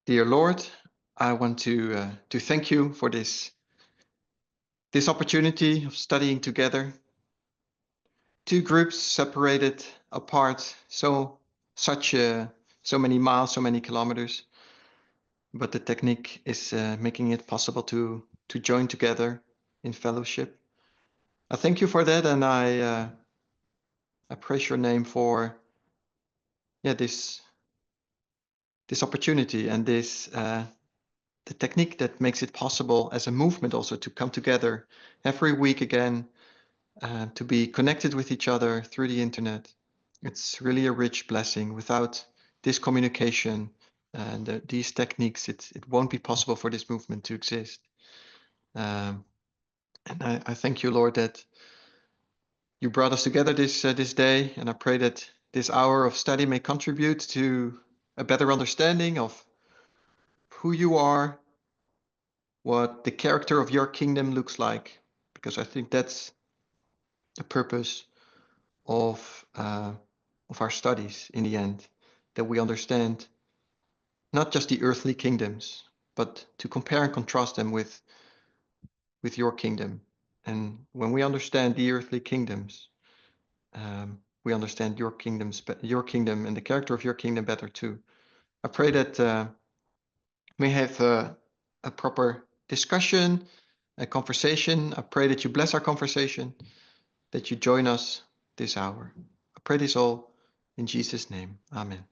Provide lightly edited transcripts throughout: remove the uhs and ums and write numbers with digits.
Dear Lord, I want to thank you for this opportunity of studying together. Two groups separated apart, so many miles, so many kilometers. But the technique is making it possible to join together in fellowship. I thank you for that, and I praise your name for this opportunity and this the technique that makes it possible as a movement also to come together every week again, to be connected with each other through the internet. It's really a rich blessing. Without this communication and these techniques, it won't be possible for this movement to exist. And I thank you, Lord, that you brought us together this day, and I pray that this hour of study may contribute to a better understanding of who you are, what the character of your kingdom looks like, because I think that's the purpose of our studies in the end, that we understand not just the earthly kingdoms, but to compare and contrast them with your kingdom. And when we understand the earthly kingdoms, we understand your kingdom and the character of your kingdom better too. I pray that we have a proper discussion, a conversation. I pray that you bless our conversation, that you join us this hour. I pray this all in Jesus' name. Amen.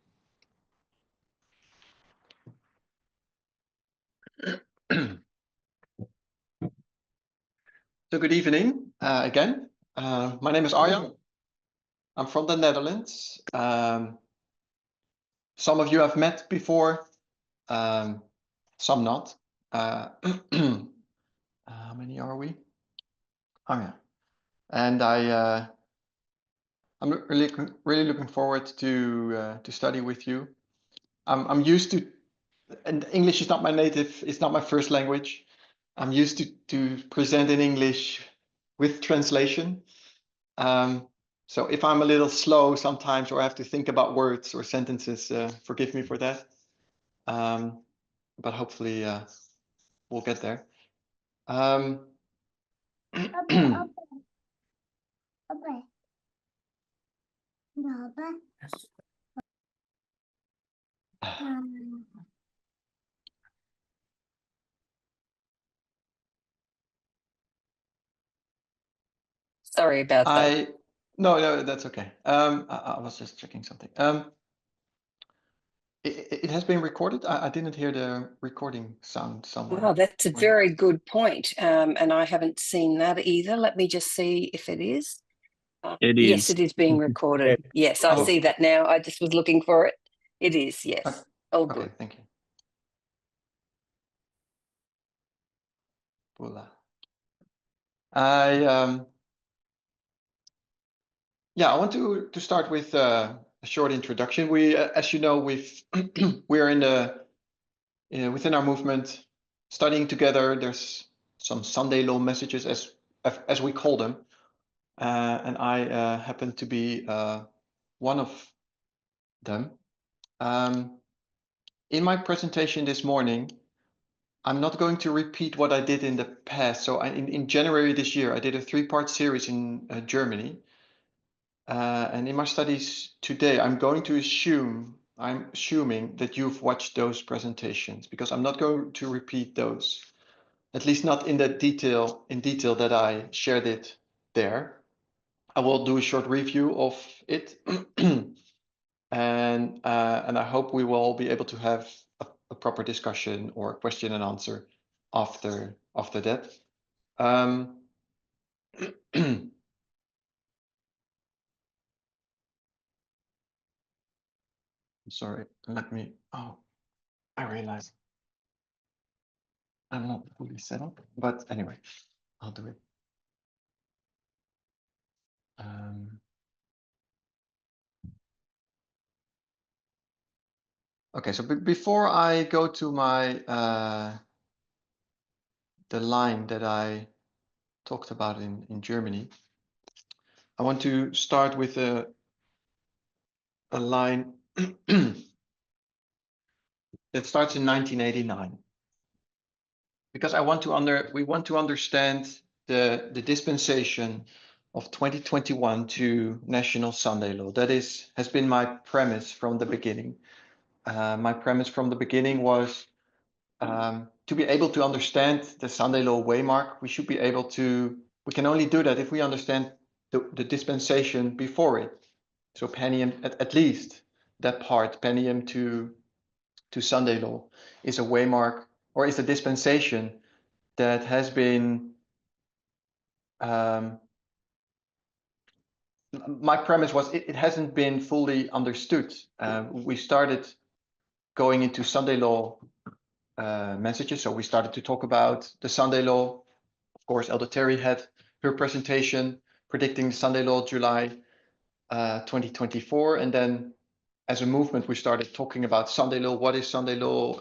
So good evening again. My name is Arjan. I'm from the Netherlands. Some of you I've met before, some not. How many are we? Oh yeah. And I'm really looking forward to study with you. I'm used to, and English is not my native, it's not my first language. I'm used to present in English with translation. So if I'm a little slow sometimes, or I have to think about words or sentences, forgive me for that. But hopefully we'll get there. Sorry about that. No, that's okay. I was just checking something. It has been recorded. I didn't hear the recording sound somewhere. Wow, that's a very good point. And I haven't seen that either. Let me just see if it is. It is. Yes, it is being recorded. Yes, I see that now. I just was looking for it. It is, yes. All good. Okay, thank you. Voila. I want to start with a short introduction. We, as you know, we're in the within our movement studying together. There's some Sunday law messages as we call them, and I happen to be one of them. In my presentation this morning, I'm not going to repeat what I did in the past. So in January this year, I did a 3-part series in Germany. And in my studies today, I'm assuming that you've watched those presentations, because I'm not going to repeat those, at least not in detail that I shared it there. I will do a short review of it, and I hope we will all be able to have a proper discussion or question and answer after that. Sorry, I realize I'm not fully set up, but anyway, I'll do it. Okay, so before I go to my the line that I talked about in Germany, I want to start with a line that starts in 1989. Because we want to understand the dispensation of 2021 to national Sunday law. That has been my premise from the beginning. My premise from the beginning was to be able to understand the Sunday law waymark. We can only do that if we understand the dispensation before it. So Penium, at least that part, Penium to Sunday law, is a waymark or is a dispensation that has been my premise was it hasn't been fully understood. We started going into Sunday law messages, so we started to talk about the Sunday law. Of course, Elder Terry had her presentation predicting Sunday law July 2024, and then as a movement we started talking about Sunday law. What is Sunday law?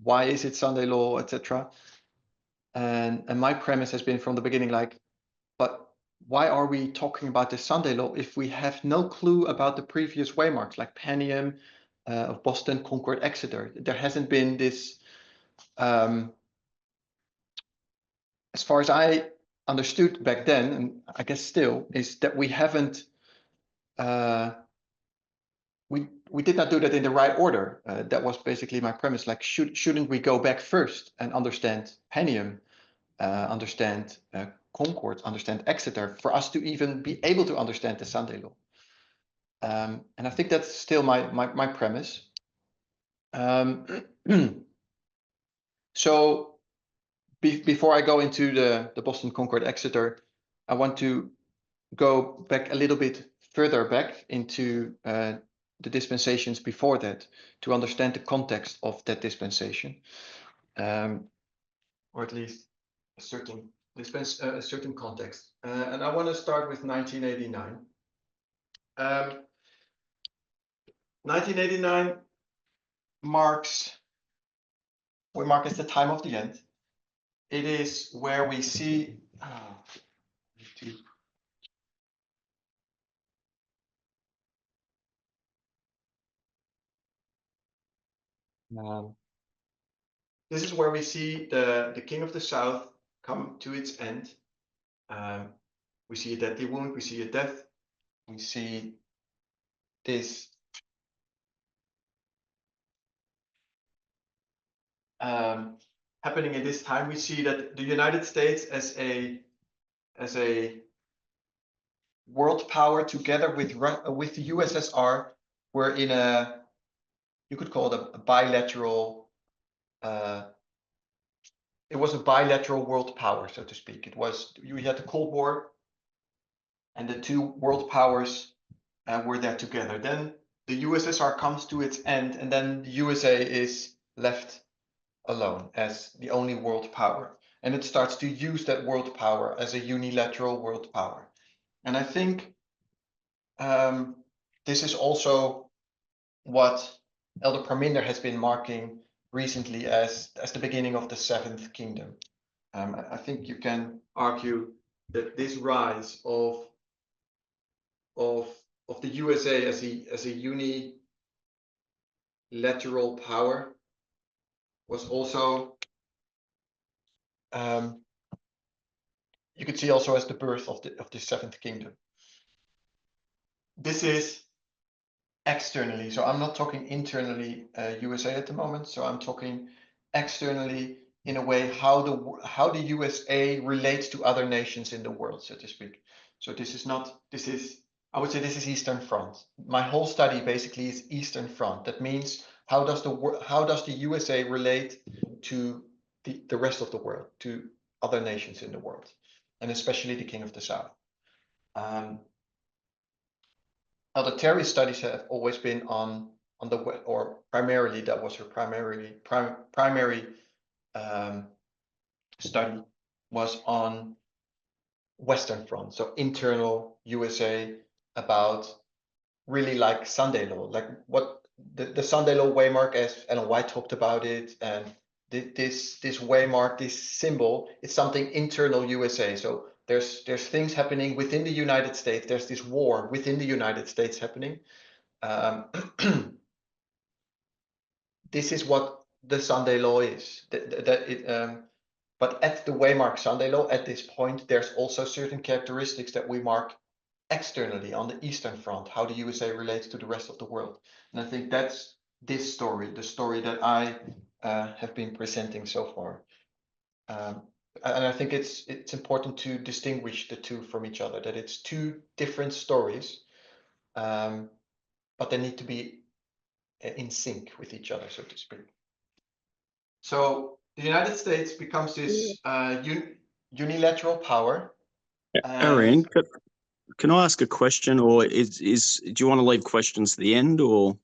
Why is it Sunday law, etc. And my premise has been from the beginning, like, but why are we talking about the Sunday law if we have no clue about the previous waymarks like Penium of Boston, Concord, Exeter? There hasn't been this, as far as I understood back then, and I guess still, is that we haven't, we did not do that in the right order. That was basically my premise. Like, shouldn't we go back first and understand Penium, understand Concord, understand Exeter, for us to even be able to understand the Sunday law? And I think that's still my premise. So before I go into the Boston, Concord, Exeter, I want to go back a little bit further back into the dispensations before that to understand the context of that dispensation, or at least a certain context. And I want to start with 1989. 1989 we mark as the time of the end. It is where we see this is where we see the King of the South come to its end. We see a deadly wound, we see a death, we see this happening in this time. We see that the United States as a world power, together with the USSR, were in a, you could call it a bilateral, it was a bilateral world power, so to speak. It was, you had the Cold War, and the two world powers were there together. Then the USSR comes to its end, and then the USA is left alone as the only world power. And it starts to use that world power as a unilateral world power. And I think this is also what Elder Parminder has been marking recently as the beginning of the Seventh Kingdom. I think you can argue that this rise of the USA as a unilateral power was also, you could see also as the birth of the Seventh Kingdom. This is externally, so I'm not talking internally USA at the moment, so I'm talking externally in a way how the USA relates to other nations in the world, so to speak. So I would say this is Eastern Front. My whole study basically is Eastern Front. That means how does the USA relate to the rest of the world, to other nations in the world, and especially the King of the South. Elder Terry's studies have always been on the, or primarily that was her primary study, was on Western Front, so internal USA, about really like Sunday law, like what the Sunday law waymark, as Ellen White talked about it, and this waymark, this symbol, it's something internal USA. So there's things happening within the United States. There's this war within the United States happening. this is what the Sunday law is. But at the waymark Sunday law, at this point, there's also certain characteristics that we mark externally on the Eastern Front, how the USA relates to the rest of the world. And I think that's this story, the story that I have been presenting so far. And I think it's important to distinguish the two from each other, that it's two different stories, but they need to be in sync with each other, so to speak. So the United States becomes this unilateral power. Arjan, can I ask a question, or do you want to leave questions to the end, or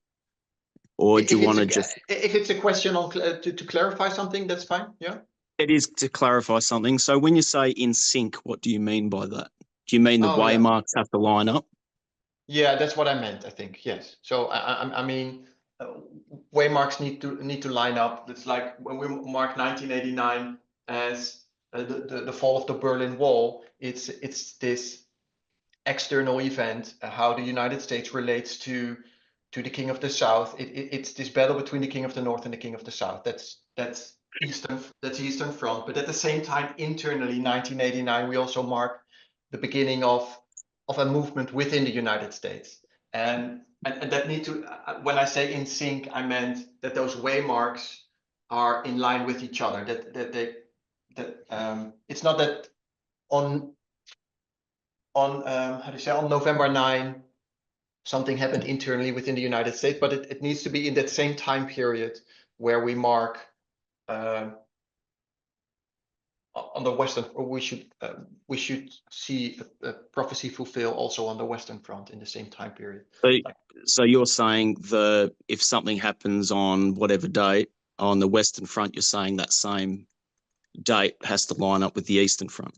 do you want to just? If it's a question on to clarify something, that's fine. Yeah. It is to clarify something. So when you say in sync, what do you mean by that? Do you mean the waymarks have to line up? Yeah, that's what I meant. I think yes. So I mean, waymarks need to line up. It's like when we mark 1989 as the fall of the Berlin Wall. It's this external event, how the United States relates to the King of the South. It's this battle between the King of the North and the King of the South. That's Eastern Front. But at the same time, internally, 1989, we also mark the beginning of a movement within the United States. And that need to, when I say in sync, I meant that those waymarks are in line with each other. It's not that on how do you say, on November 9, something happened internally within the United States, but it needs to be in that same time period where we mark on the Western, or we should see a prophecy fulfill also on the Western Front in the same time period. So you're saying if something happens on whatever date on the Western Front, you're saying that same date has to line up with the Eastern Front?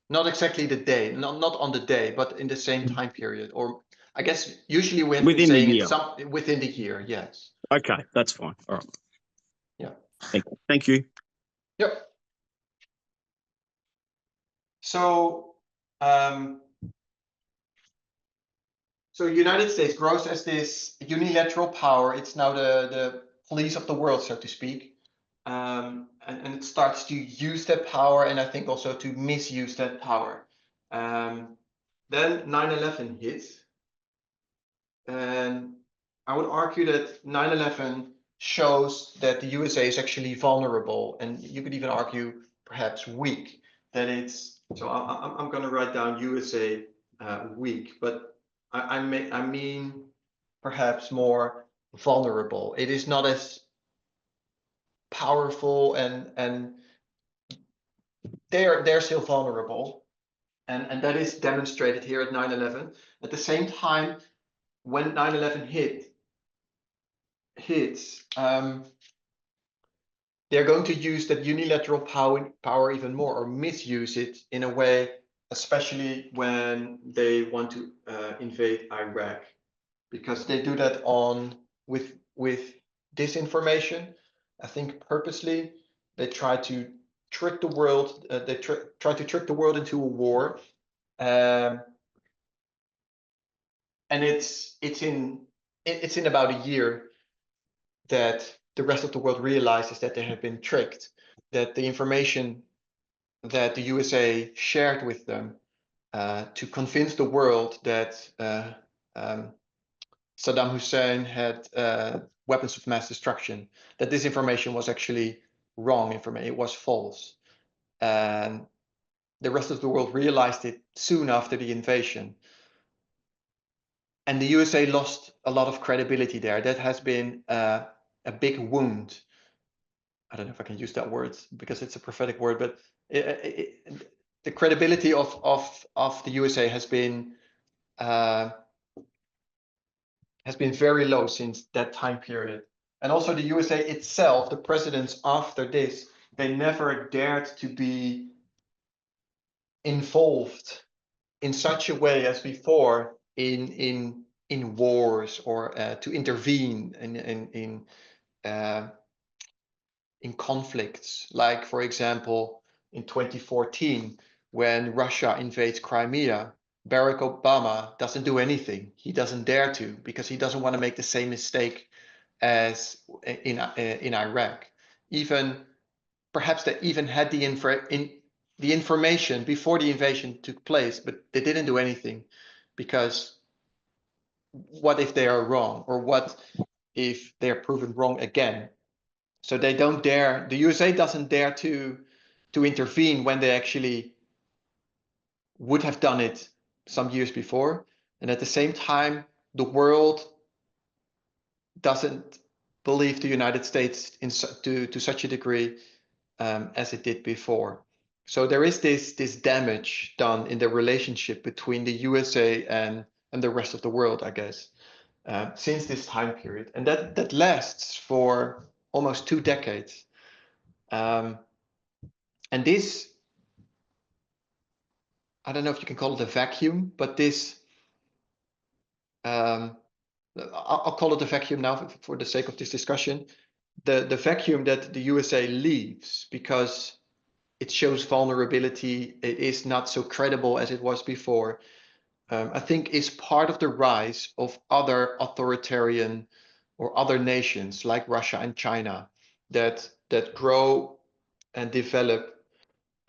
Not exactly the day, not on the day, but in the same time period, or I guess usually we have been saying it's within the year. Yes. Okay, that's fine. All right. Yeah. Thank you. Yep. So, so United States grows as this unilateral power. It's now the police of the world, so to speak. And it starts to use that power, and I think also to misuse that power. Then 9/11 hits, and I would argue that 9/11 shows that the USA is actually vulnerable, and you could even argue perhaps weak. That it's so. I'm going to write down USA weak, but I mean perhaps more vulnerable. It is not as powerful, and they're still vulnerable, and that is demonstrated here at 9/11. At the same time, when 9/11 hits, they're going to use that unilateral power even more, or misuse it in a way, especially when they want to invade Iraq, because they do that with disinformation. I think purposely they try to trick the world. They try to trick the world into a war, and it's in about a year that the rest of the world realizes that they have been tricked, that the information that the USA shared with them to convince the world that Saddam Hussein had weapons of mass destruction, that this information was actually wrong information, it was false. And the rest of the world realized it soon after the invasion. And the USA lost a lot of credibility there. That has been a big wound. I don't know if I can use that word because it's a prophetic word, but the credibility of the USA has been very low since that time period. And also the USA itself, the presidents after this, they never dared to be involved in such a way as before in wars, or to intervene in conflicts. Like, for example, in 2014, when Russia invades Crimea, Barack Obama doesn't do anything. He doesn't dare to, because he doesn't want to make the same mistake as in Iraq. Even perhaps they even had the information before the invasion took place, but they didn't do anything, because what if they are wrong, or what if they are proven wrong again? So they don't dare. The USA doesn't dare to intervene when they actually would have done it some years before, and at the same time, the world doesn't believe the United States to such a degree as it did before. So there is this damage done in the relationship between the USA and the rest of the world, I guess, since this time period, and that lasts for almost 2 decades. And this, I don't know if you can call it a vacuum, but this, I'll call it a vacuum now for the sake of this discussion. The vacuum that the USA leaves because it shows vulnerability, it is not so credible as it was before, I think is part of the rise of other authoritarian or other nations like Russia and China that grow and develop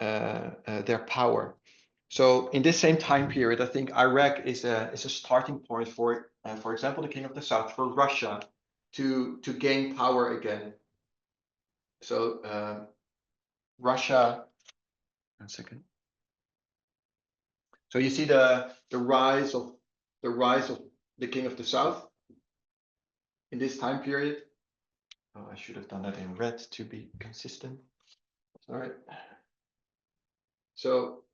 their power. So in this same time period, I think Iraq is a starting point for example, the King of the South, for Russia to gain power again. So Russia, 1 second. So you see the rise of the King of the South in this time period. Oh, I should have done that in red to be consistent. All right. So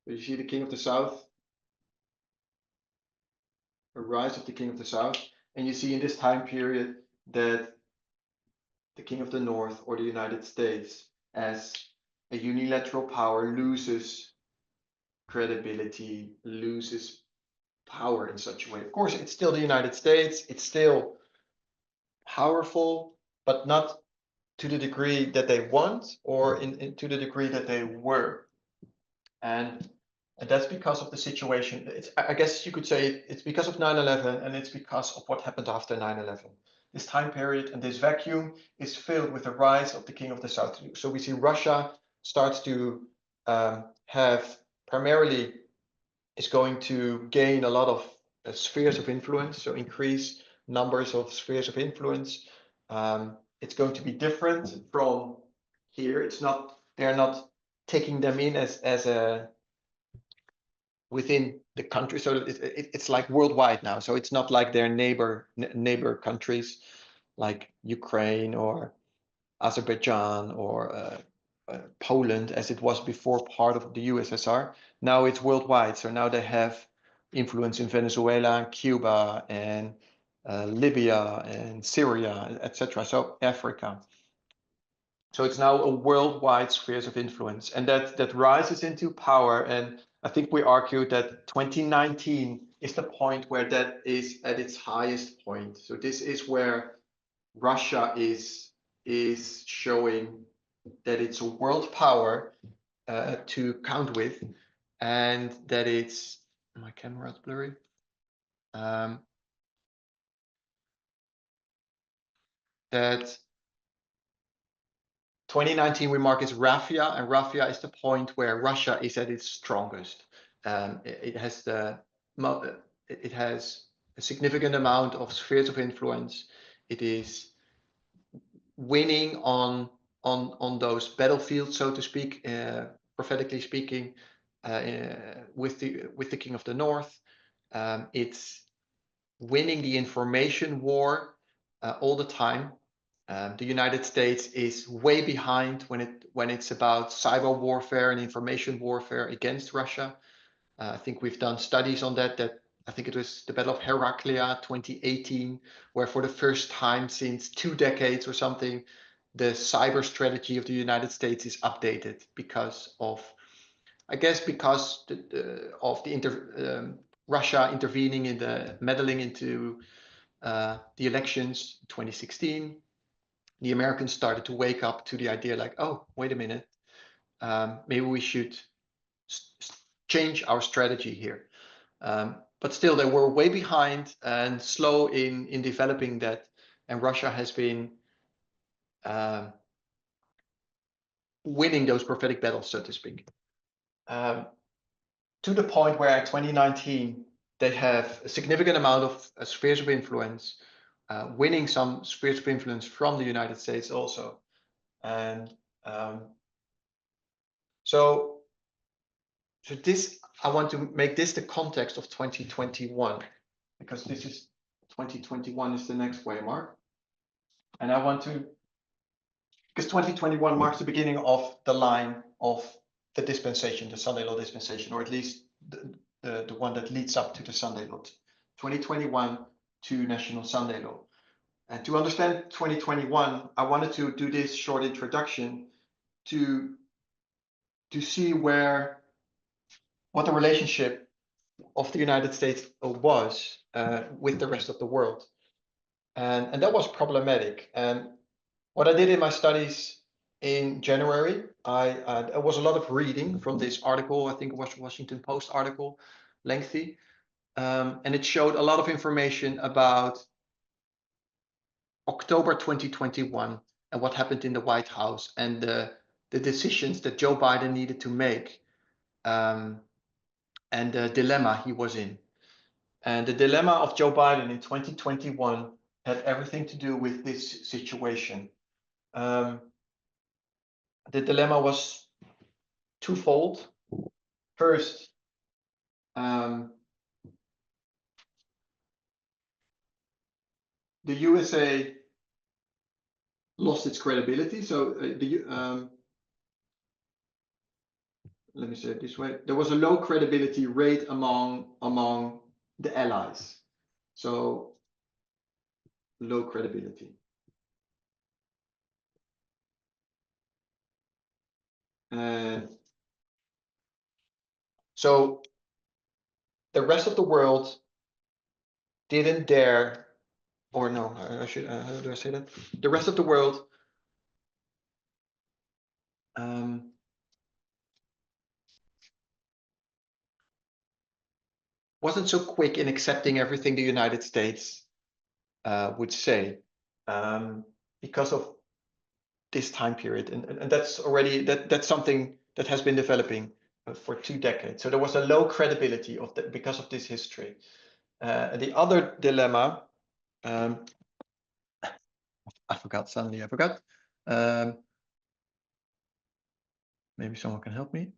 you see the King of the South, a rise of the King of the South, and you see in this time period that the King of the North, or the United States, as a unilateral power, loses credibility, loses power in such a way. Of course, it's still the United States, it's still powerful, but not to the degree that they want, or to the degree that they were. And that's because of the situation. I guess you could say it's because of 9/11, and it's because of what happened after 9/11. This time period and this vacuum is filled with the rise of the King of the South. So we see Russia starts to have, primarily, is going to gain a lot of spheres of influence, so increase numbers of spheres of influence. It's going to be different from here. They're not taking them in as a within the country, so it's like worldwide now. So it's not like their neighbor countries like Ukraine or Azerbaijan or Poland, as it was before part of the USSR. Now it's worldwide. So now they have influence in Venezuela and Cuba and Libya and Syria, etc. So Africa. So it's now a worldwide spheres of influence, and that rises into power. And I think we argued that 2019 is the point where that is at its highest point. So this is where Russia is showing that it's a world power to count with, and that it's, my camera is blurry. That 2019 we mark as raffia, and raffia is the point where Russia is at its strongest. It has a significant amount of spheres of influence. It is winning on those battlefields, so to speak, prophetically speaking, with the King of the North. It's winning the information war all the time. The United States is way behind when it's about cyber warfare and information warfare against Russia. I think we've done studies on that. I think it was the Battle of Heraklia 2018, where for the first time since 2 decades or something, the cyber strategy of the United States is updated because of, I guess, because of Russia intervening in meddling into the elections in 2016. The Americans started to wake up to the idea like, oh, wait a minute, maybe we should change our strategy here. But still, they were way behind and slow in developing that. And Russia has been winning those prophetic battles, so to speak, to the point where in 2019, they have a significant amount of spheres of influence, winning some spheres of influence from the United States also. And so this, I want to make this the context of 2021, because this is 2021 is the next waymark. And I want to, because 2021 marks the beginning of the line of the dispensation, the Sunday law dispensation, or at least the one that leads up to the Sunday law, 2021 to National Sunday Law. And to understand 2021, I wanted to do this short introduction to see what the relationship of the United States was with the rest of the world. And that was problematic. And what I did in my studies in January, there was a lot of reading from this article. I think it was Washington Post article, lengthy. And it showed a lot of information about October 2021 and what happened in the White House and the decisions that Joe Biden needed to make, and the dilemma he was in. And the dilemma of Joe Biden in 2021 had everything to do with this situation. The dilemma was twofold. First, the USA lost its credibility. So let me say it this way: there was a low credibility rate among the allies. So low credibility. So the rest of the world didn't dare, or no, I should, how do I say that? The rest of the world wasn't so quick in accepting everything the United States would say, because of this time period. And that's already, that's something that has been developing for 2 decades. So there was a low credibility of because of this history. The other dilemma, I forgot. Maybe someone can help me.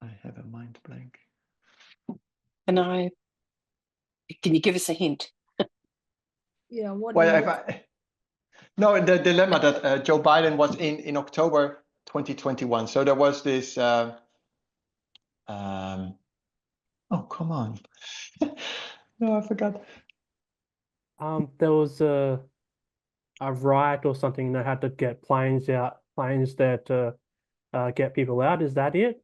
I have a mind blank. Can you give us a hint? Yeah, what? Well, no, the dilemma that Joe Biden was in October 2021. So there was this. Oh, come on! No, I forgot. There was a riot or something that had to get planes there to get people out. Is that it?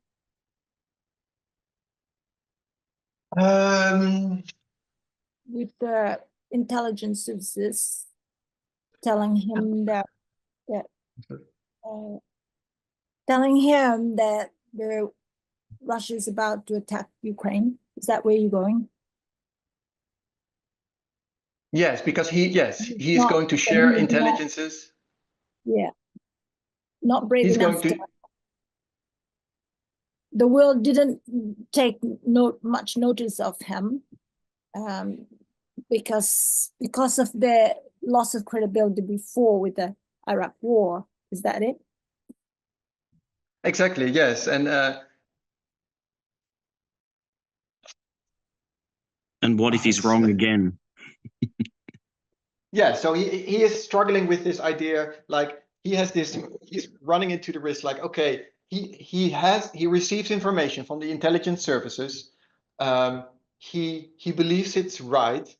With the intelligence services telling him that the Russia is about to attack Ukraine. Is that where you're going? Yes, because he is Not- going to share not- intelligences. Yeah, not brave He's enough going to. The world didn't take much notice of him, because of the loss of credibility before with the Iraq War. Is that it? Exactly. Yes, and what if he's wrong again? yeah, so he is struggling with this idea. Like he's running into the risk. Like, okay, he receives information from the intelligence services. He believes it's right,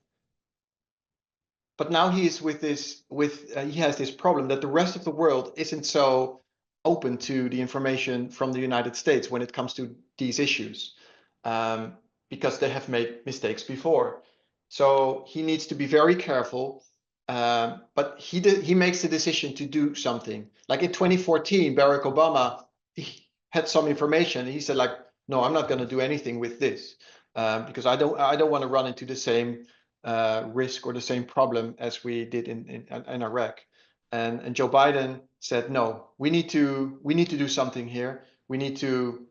but now he is he has this problem that the rest of the world isn't so open to the information from the United States when it comes to these issues, because they have made mistakes before. So he needs to be very careful But he makes the decision to do something. Like in 2014, Barack Obama, he had some information. And he said, like, no, I'm not going to do anything with this because I don't want to run into the same risk or the same problem as we did in Iraq. And Joe Biden said, no, we need to do something here. We need to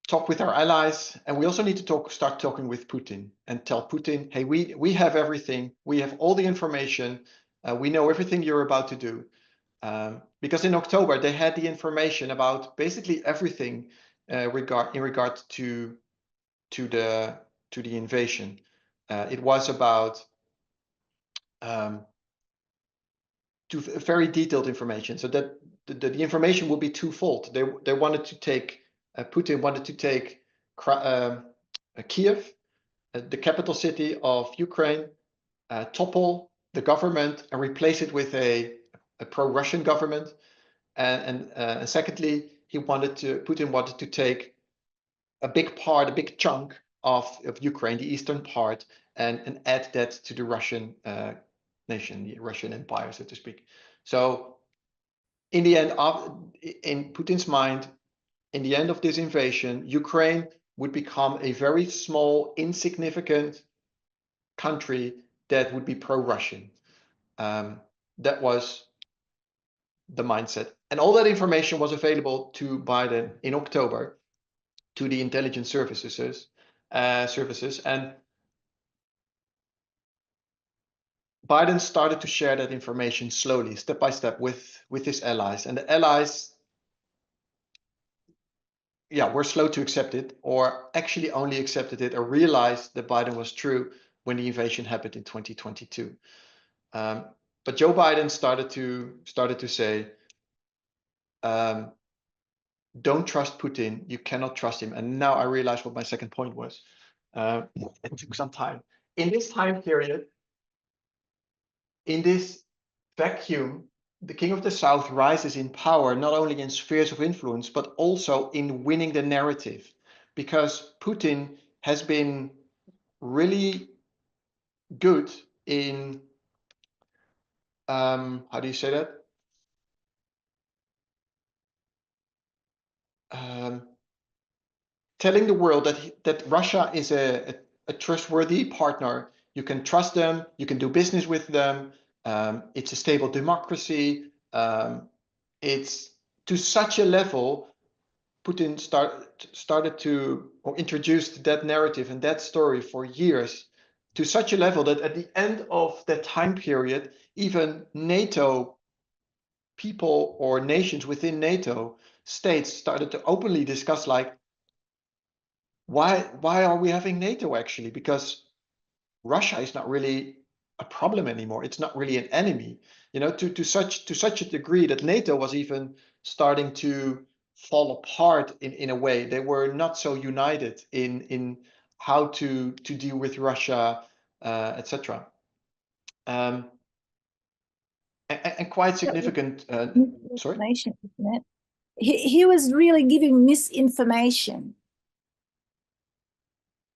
talk with our allies, and we also need to start talking with Putin and tell Putin, hey, we have everything, we have all the information, we know everything you're about to do. Because in October they had the information about basically everything in regard to the invasion. It was about very detailed information, so that the information will be twofold. They wanted to take Putin wanted to take Kiev, the capital city of Ukraine, topple the government and replace it with a pro-Russian government. And secondly, Putin wanted to take a big chunk of Ukraine, the eastern part, and add that to the Russian nation, the Russian empire, so to speak. So in the end, in Putin's mind, in the end of this invasion, Ukraine would become a very small, insignificant country that would be pro-Russian. That was the mindset. And all that information was available to Biden in October to the intelligence services. And Biden started to share that information slowly, step by step, with his allies. And the allies, were slow to accept it, or actually only accepted it or realized that Biden was true when the invasion happened in 2022. But Joe Biden started to say, don't trust Putin. You cannot trust him. And now I realize what my second point was. It took some time. In this time period, in this vacuum, the King of the South rises in power, not only in spheres of influence, but also in winning the narrative. Because Putin has been really good in, how do you say that? Telling the world that Russia is a trustworthy partner. You can trust them. You can do business with them. It's a stable democracy. It's to such a level. Putin started to or introduced that narrative and that story for years, to such a level that at the end of that time period, even NATO people or nations within NATO states started to openly discuss, like, why are we having NATO actually? Because Russia is not really a problem anymore. It's not really an enemy, to such a degree that NATO was even starting to fall apart in a way. They were not so united in how to deal with Russia, etc. And quite significant. Sorry. Misinformation, isn't it? He was really giving misinformation.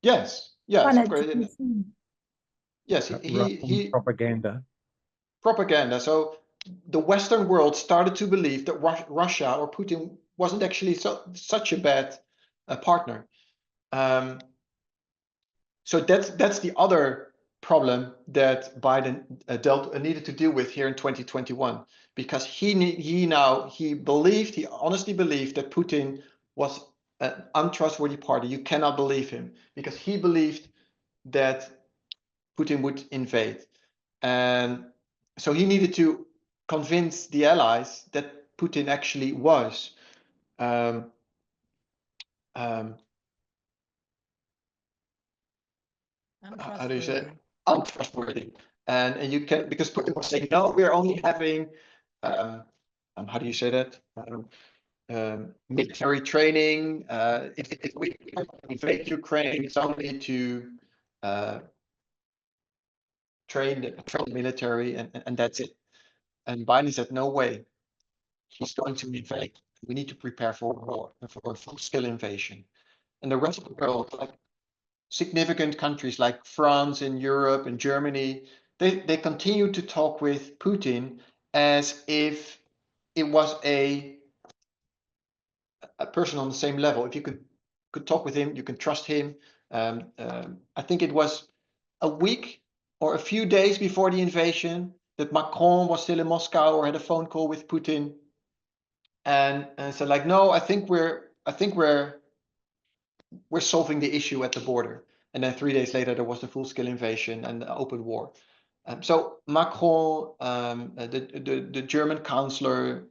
Yes. Yes. Wanted Of to course. confirm. Yes. He propaganda. Propaganda. So the Western world started to believe that Russia or Putin wasn't actually such a bad partner. So that's the other problem that Biden needed to deal with here in 2021, because he honestly believed that Putin was an untrustworthy party. You cannot believe him, because he believed that Putin would invade. And so he needed to convince the allies that Putin actually was how do you say it? Untrustworthy. And you can, because Putin was saying, no, we're only having how do you say that? Military training. If we invade Ukraine, it's only to train the military, and that's it. And Biden said, no way. He's going to invade. We need to prepare for a war, for a full-scale invasion. And the rest of the world, like, significant countries like France and Europe and Germany, they continue to talk with Putin as if it was a person on the same level. If you could talk with him, you can trust him. I think it was a week or a few days before the invasion that Macron was still in Moscow or had a phone call with Putin, and said like, no, I think we're solving the issue at the border. And then 3 days later, there was the full-scale invasion and the open war. So Macron, the German chancellor,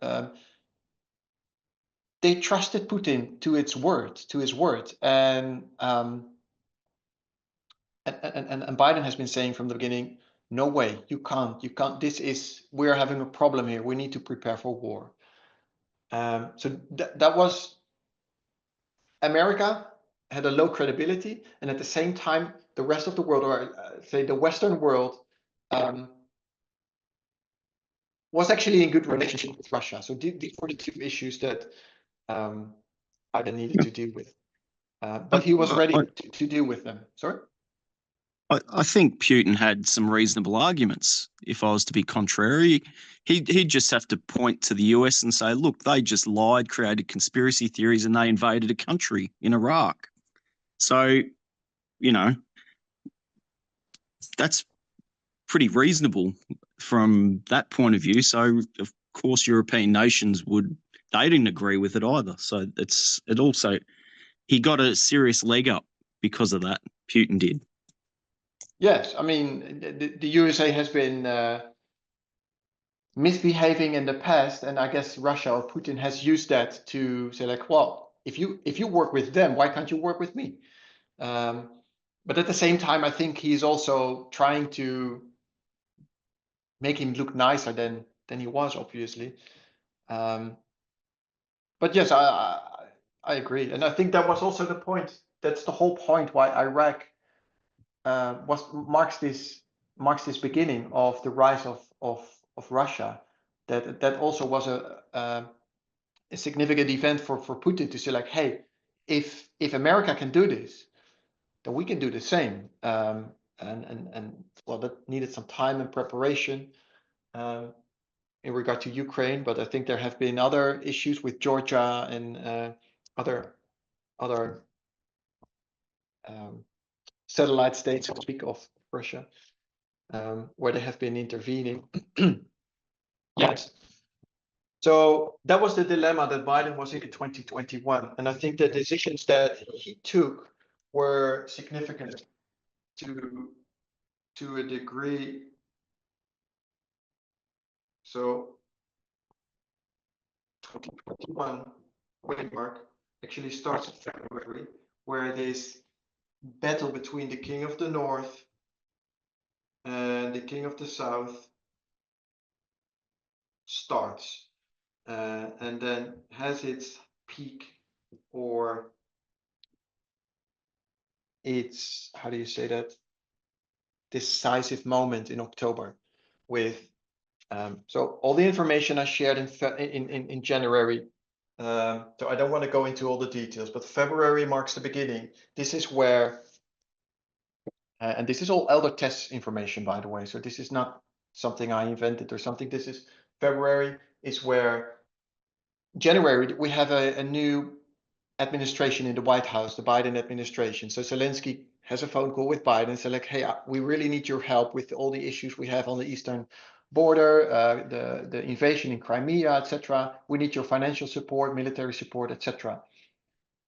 they trusted Putin to his word. And Biden has been saying from the beginning, no way, you can't. We're having a problem here. We need to prepare for war. So that was, America had a low credibility, and at the same time, the rest of the world, or say the Western world, was actually in good relationship with Russia. So these were the two issues that Biden needed to deal with. But he was ready to deal with them. Sorry? I think Putin had some reasonable arguments. If I was to be contrary, he'd just have to point to the US and say, look, they just lied, created conspiracy theories, and they invaded a country in Iraq. So, you know, that's pretty reasonable from that point of view. So, of course, European nations they didn't agree with it either. So he got a serious leg up because of that. Putin did. Yes, I mean, the USA has been misbehaving in the past, and I guess Russia or Putin has used that to say like, well, if you work with them, why can't you work with me? But at the same time, I think he's also trying to make him look nicer than he was, obviously. But yes, I agree, and I think that was also the point. That's the whole point why Iraq marks this beginning of the rise of Russia. That also was a significant event for Putin to say like, hey, if America can do this, then we can do the same. And well, that needed some time and preparation in regard to Ukraine, but I think there have been other issues with Georgia and other satellite states, so to speak, of Russia, where they have been intervening. Yes. So that was the dilemma that Biden was in 2021. And I think the decisions that he took were significant to a degree. So 2021 mark actually starts in February, where this battle between the King of the North and the King of the South starts, and then has its peak, or its, how do you say that, decisive moment in October with so all the information I shared in January. So I don't want to go into all the details, but February marks the beginning. This is where, and this is all elder test information, by the way. So this is not something I invented or something. This is February is where January we have a new administration in the White House, the Biden administration. So Zelensky has a phone call with Biden, say like, hey, we really need your help with all the issues we have on the eastern border, the invasion in Crimea, etc. We need your financial support, military support, etc.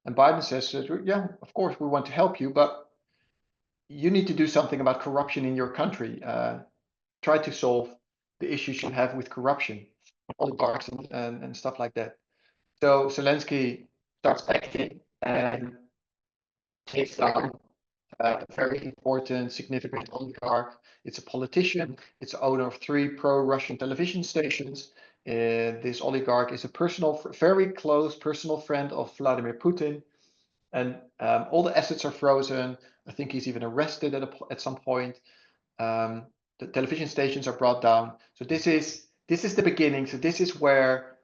And Biden says, yeah, of course we want to help you, but you need to do something about corruption in your country. Try to solve the issues you have with corruption, oligarchs and stuff like that. So Zelensky starts acting and takes down a very important, significant oligarch. It's a politician. It's owner of 3 pro-Russian television stations. This oligarch is a very close personal friend of Vladimir Putin. And all the assets are frozen. I think he's even arrested at some point. The television stations are brought down. So this is the beginning. So this is where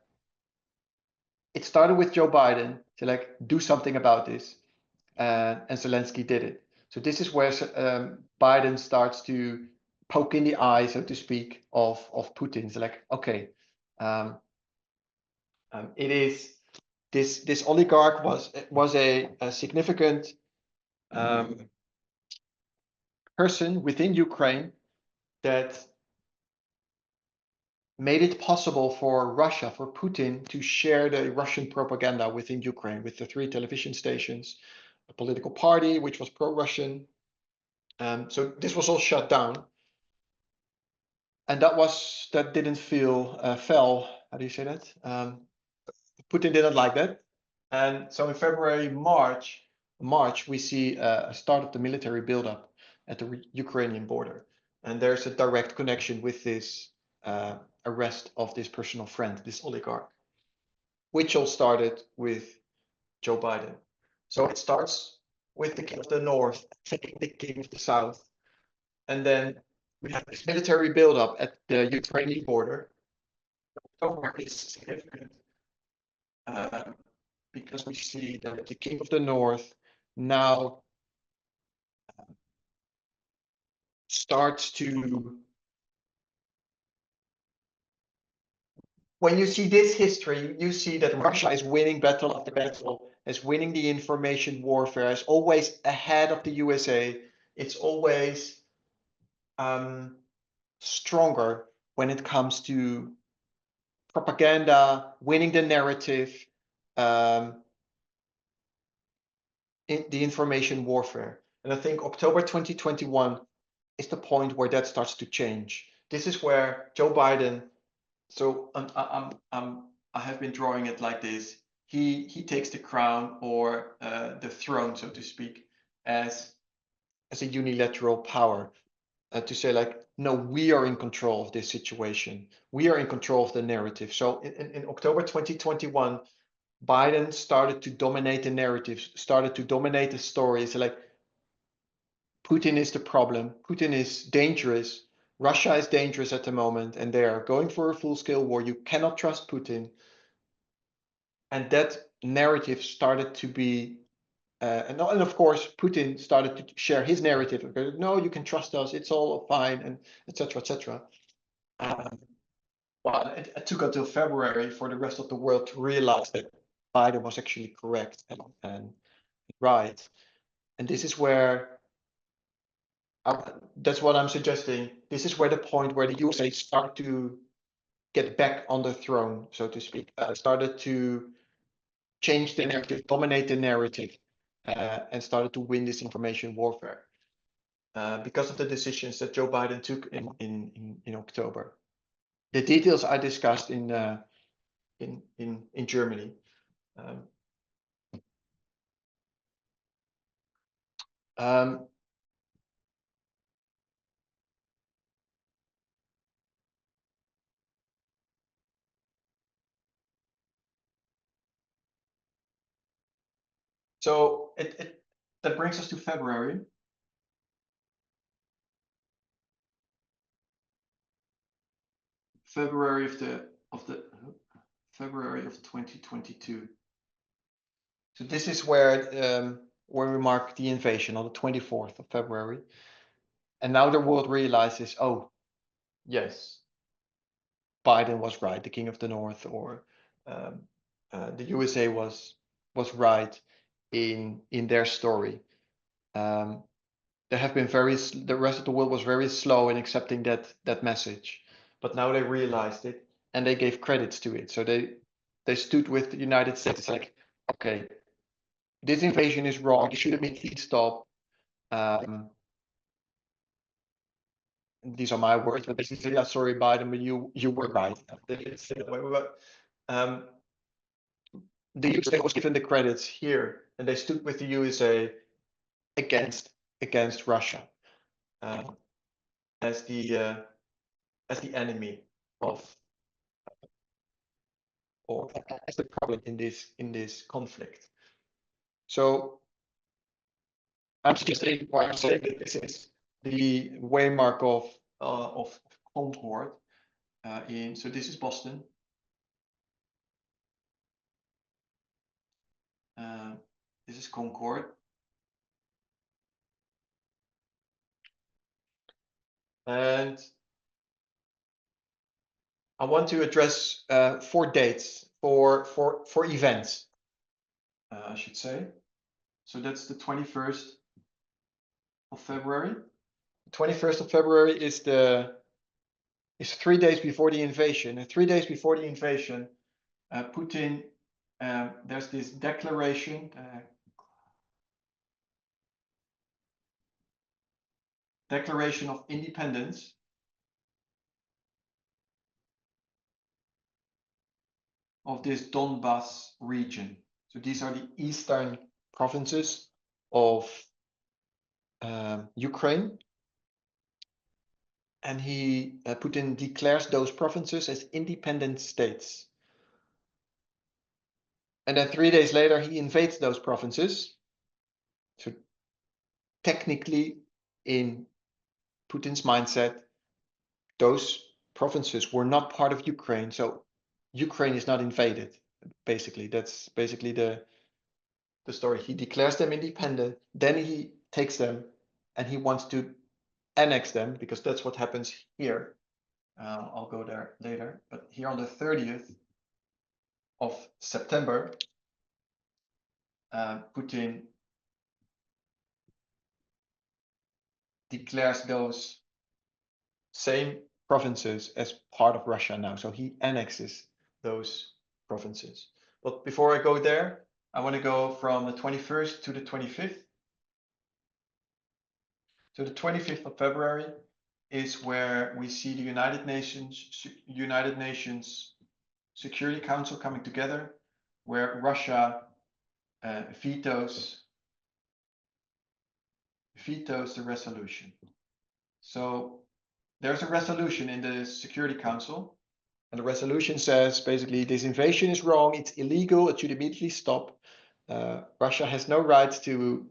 it started with Joe Biden to like do something about this, and Zelensky did it. So this is where Biden starts to poke in the eye, so to speak, of Putin. It's like, okay, it is this oligarch was a significant person within Ukraine that made it possible for Russia, for Putin, to share the Russian propaganda within Ukraine with the 3 television stations, a political party which was pro-Russian. So this was all shut down, and that didn't fell. How do you say that? Putin didn't like that, and so in February, March, we see a start of the military buildup at the Ukrainian border, and there's a direct connection with this arrest of this personal friend, this oligarch, which all started with Joe Biden. So it starts with the king of the north, the king of the south, and then we have this military buildup at the Ukrainian border. October is significant because we see that the king of the north now starts to, when you see this history, you see that Russia is winning battle after battle, is winning the information warfare, is always ahead of the USA. It's always stronger when it comes to propaganda, winning the narrative, in the information warfare. And I think October 2021 is the point where that starts to change. This is where Joe Biden, so I have been drawing it like this. He takes the crown, or the throne, so to speak, as a unilateral power, to say like, no, we are in control of this situation. We are in control of the narrative. So in October 2021, Biden started to dominate the narrative, started to dominate the story. It's like, Putin is the problem. Putin is dangerous. Russia is dangerous at the moment, and they are going for a full-scale war. You cannot trust Putin. And that narrative started to be, and of course, Putin started to share his narrative. No, you can trust us. It's all fine, and etc. etc. Well, it took until February for the rest of the world to realize that Biden was actually correct and right. And this is where, that's what I'm suggesting. This is where the point where the USA start to get back on the throne, so to speak, started to change the narrative, dominate the narrative, and started to win this information warfare because of the decisions that Joe Biden took in October. The details I discussed in Germany. So that brings us to February. February of 2022. So this is where we mark the invasion on the 24th of February. And now the world realizes, oh, yes, Biden was right, the king of the north, or the USA was right in their story. They have been the rest of the world was very slow in accepting that message, but now they realized it and they gave credits to it. So they stood with the United States. It's like, okay, this invasion is wrong. It should have been stopped. These are my words, but basically, yeah, sorry, Biden, but you were right. The USA was given the credits here, and they stood with the USA against Russia as the enemy of, or as the problem in this conflict. So I'm suggesting why I'm saying that this is the waymark of Concord. So this is Boston. This is Concord. And I want to address 4 dates for events, I should say. So that's the 21st of February. The 21st of February is 3 days before the invasion. And 3 days before the invasion, Putin, there's this declaration, Declaration of Independence, of this Donbas region. So these are the eastern provinces of Ukraine. And Putin declares those provinces as independent states. And then 3 days later, he invades those provinces. So technically, in Putin's mindset, those provinces were not part of Ukraine. So Ukraine is not invaded, basically. That's basically the story. He declares them independent, then he takes them and he wants to annex them, because that's what happens here. I'll go there later. But here on the 30th of September, Putin declares those same provinces as part of Russia now. So he annexes those provinces. But before I go there, I want to go from the 21st to the 25th. So the 25th of February is where we see the United Nations Security Council coming together, where Russia vetoes the resolution. So there's a resolution in the Security Council, and the resolution says basically this invasion is wrong, it's illegal, it should immediately stop. Russia has no right to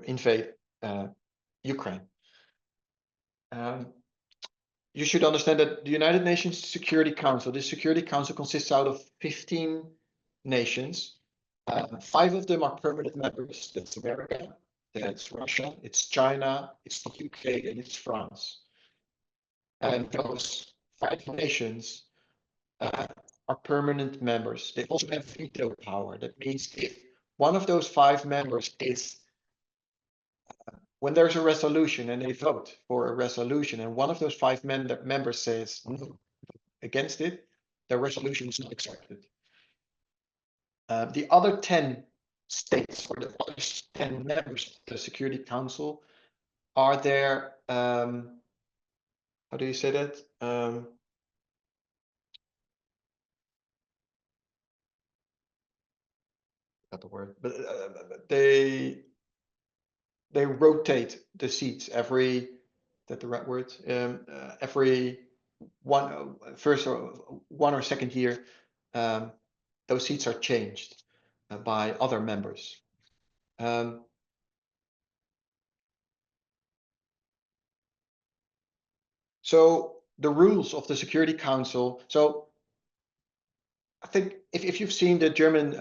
invade Ukraine. You should understand that the United Nations Security Council, this Security Council consists out of 15 nations. 5 of them are permanent members. That's America, that's Russia, it's China, it's the UK, and it's France. And those 5 nations are permanent members. They also have veto power. That means if one of those 5 members is, when there's a resolution and they vote for a resolution, and one of those 5 members says no against it, the resolution is not accepted. The other 10 states, or the other 10 members of the Security Council, are there, how do you say that? Not the word, but they rotate the seats every, is that the right word? Every first or 1 or 2nd year, those seats are changed by other members. So the rules of the Security Council. So I think if you've seen the German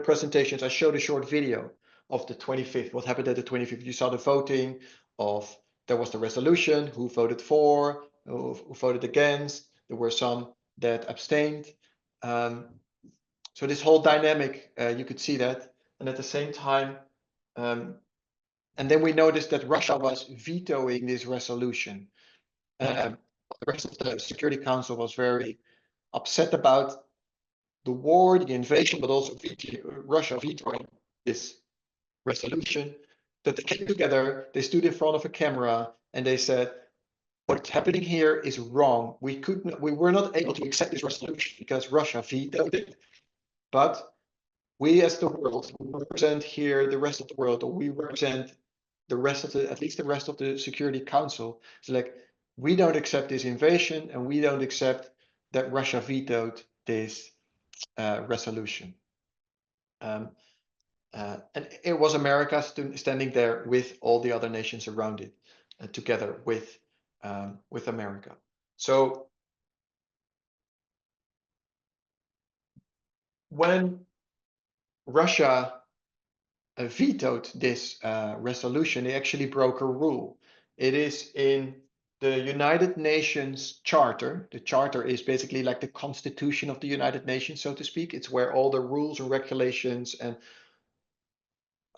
presentations, I showed a short video of the 25th. What happened at the 25th? You saw the voting of, there was the resolution, who voted for, who voted against. There were some that abstained. So this whole dynamic, you could see that. And at the same time, and then we noticed that Russia was vetoing this resolution. The rest of the Security Council was very upset about the war, the invasion, but also Russia vetoing this resolution. That they came together, they stood in front of a camera, and they said, what's happening here is wrong. We were not able to accept this resolution because Russia vetoed it. But we as the world, we represent here the rest of the world, or we represent the rest of at least the rest of the Security Council. It's like, we don't accept this invasion, and we don't accept that Russia vetoed this resolution. And it was America standing there with all the other nations around it, together with America. So when Russia vetoed this resolution, they actually broke a rule. It is in the United Nations Charter. The Charter is basically like the constitution of the United Nations, so to speak. It's where all the rules and regulations and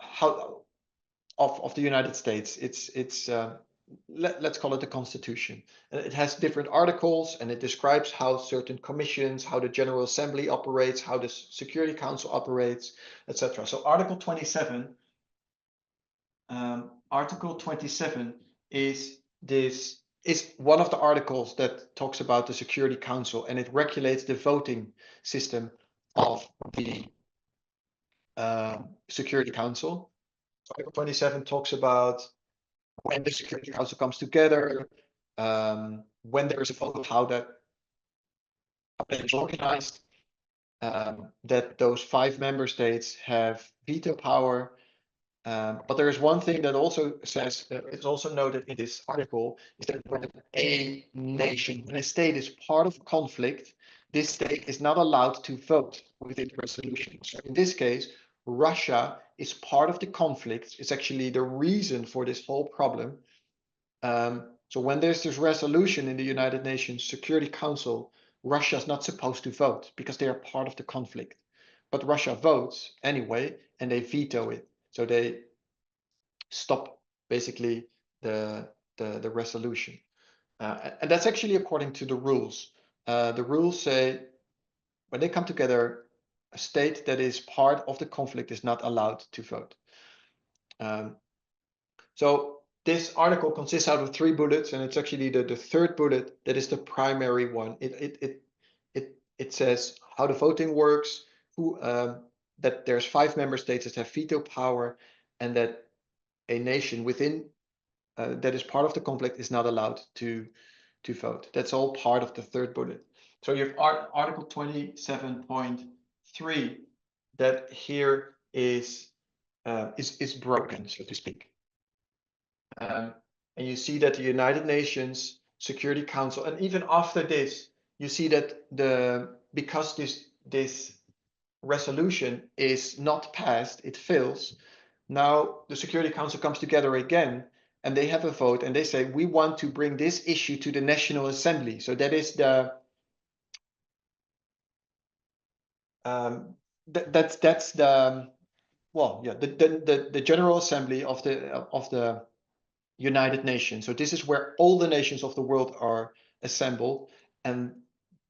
how of the United States. Let's call it the Constitution. And it has different articles, and it describes how certain commissions, how the General Assembly operates, how the Security Council operates, etc. So Article 27 is one of the articles that talks about the Security Council, and it regulates the voting system of the Security Council. Article 27 talks about when the Security Council comes together, when there is a vote, how that is organized, that those 5 member states have veto power. But there is one thing that also says, it's also noted in this article, is that when a nation, when a state is part of conflict, this state is not allowed to vote within the resolution. So in this case, Russia is part of the conflict. It's actually the reason for this whole problem. So when there's this resolution in the United Nations Security Council, Russia is not supposed to vote because they are part of the conflict. But Russia votes anyway, and they veto it. So they stop basically the resolution. And that's actually according to the rules. The rules say when they come together, a state that is part of the conflict is not allowed to vote. So this article consists out of 3 bullets, and it's actually the 3rd bullet that is the primary one. It says how the voting works, that there's 5 member states that have veto power, and that a nation within that is part of the conflict is not allowed to vote. That's all part of the 3rd bullet. So you have Article 27.3 that here is broken, so to speak. And you see that the United Nations Security Council, and even after this, you see that because this resolution is not passed, it fails. Now the Security Council comes together again, and they have a vote, and they say we want to bring this issue to the National Assembly. So that is the that's the the General Assembly of the United Nations. So this is where all the nations of the world are assembled, and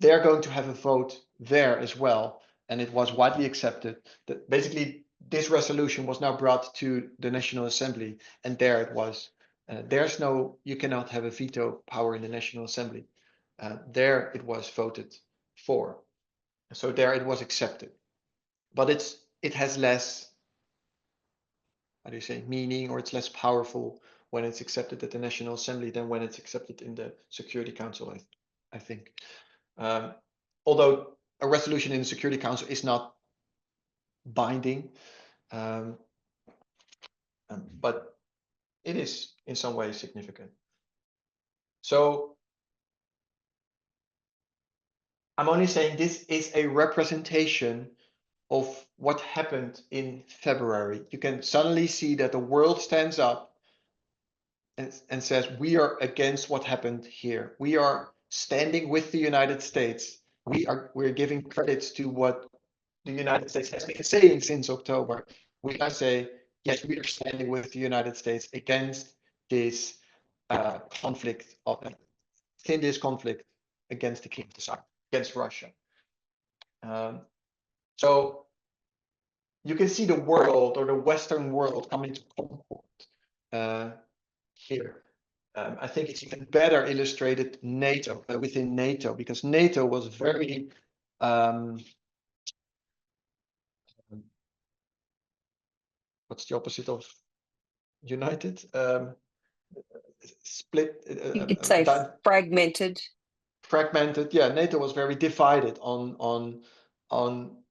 they're going to have a vote there as well. And it was widely accepted that basically this resolution was now brought to the National Assembly, and there it was. You cannot have a veto power in the National Assembly. There it was voted for. So there it was accepted. But it has less, how do you say, meaning, or it's less powerful when it's accepted at the National Assembly than when it's accepted in the Security Council, I think. Although a resolution in the Security Council is not binding, but it is in some way significant. So I'm only saying this is a representation of what happened in February. You can suddenly see that the world stands up and says, we are against what happened here. We are standing with the United States. We're giving credits to what the United States has been saying since October. We can say, yes, we are standing with the United States against this conflict, against the King of the South, against Russia. So you can see the world, or the Western world, coming to Concord here. I think it's even better illustrated within NATO, because NATO was very what's the opposite of united? Split. You could say fragmented. Fragmented. Yeah, NATO was very divided on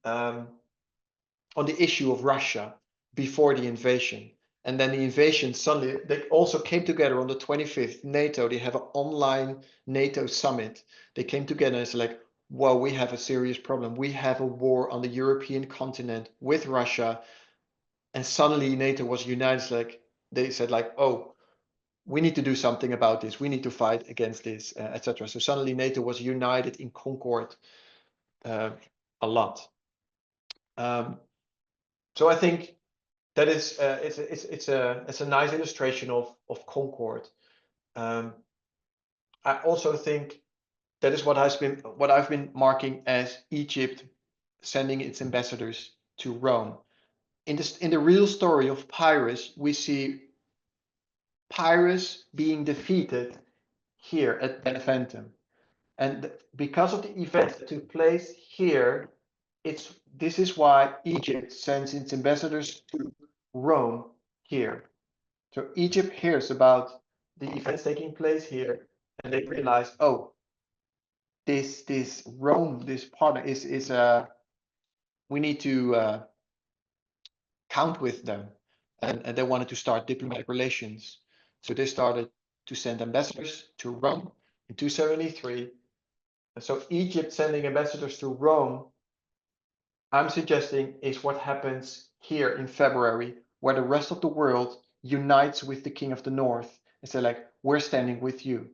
the issue of Russia before the invasion. And then the invasion, suddenly they also came together on the 25th. NATO, they have an online NATO summit. They came together and it's like, well, we have a serious problem. We have a war on the European continent with Russia. and suddenly NATO was united. Like they said, like, oh, we need to do something about this. We need to fight against this, etc. So suddenly NATO was united in Concord a lot. So I think that is it's a nice illustration of Concord. I also think that is what I've been marking as Egypt sending its ambassadors to Rome. In the real story of Pyrrhus, we see Pyrrhus being defeated here at Beneventum. And because of the events that took place here, this is why Egypt sends its ambassadors to Rome here. So Egypt hears about the events taking place here, and they realize, oh, this Rome, this partner is we need to count with them, and they wanted to start diplomatic relations. So they started to send ambassadors to Rome in 273. And so Egypt sending ambassadors to Rome, I'm suggesting, is what happens here in February, where the rest of the world unites with the King of the North and say, like, we're standing with you.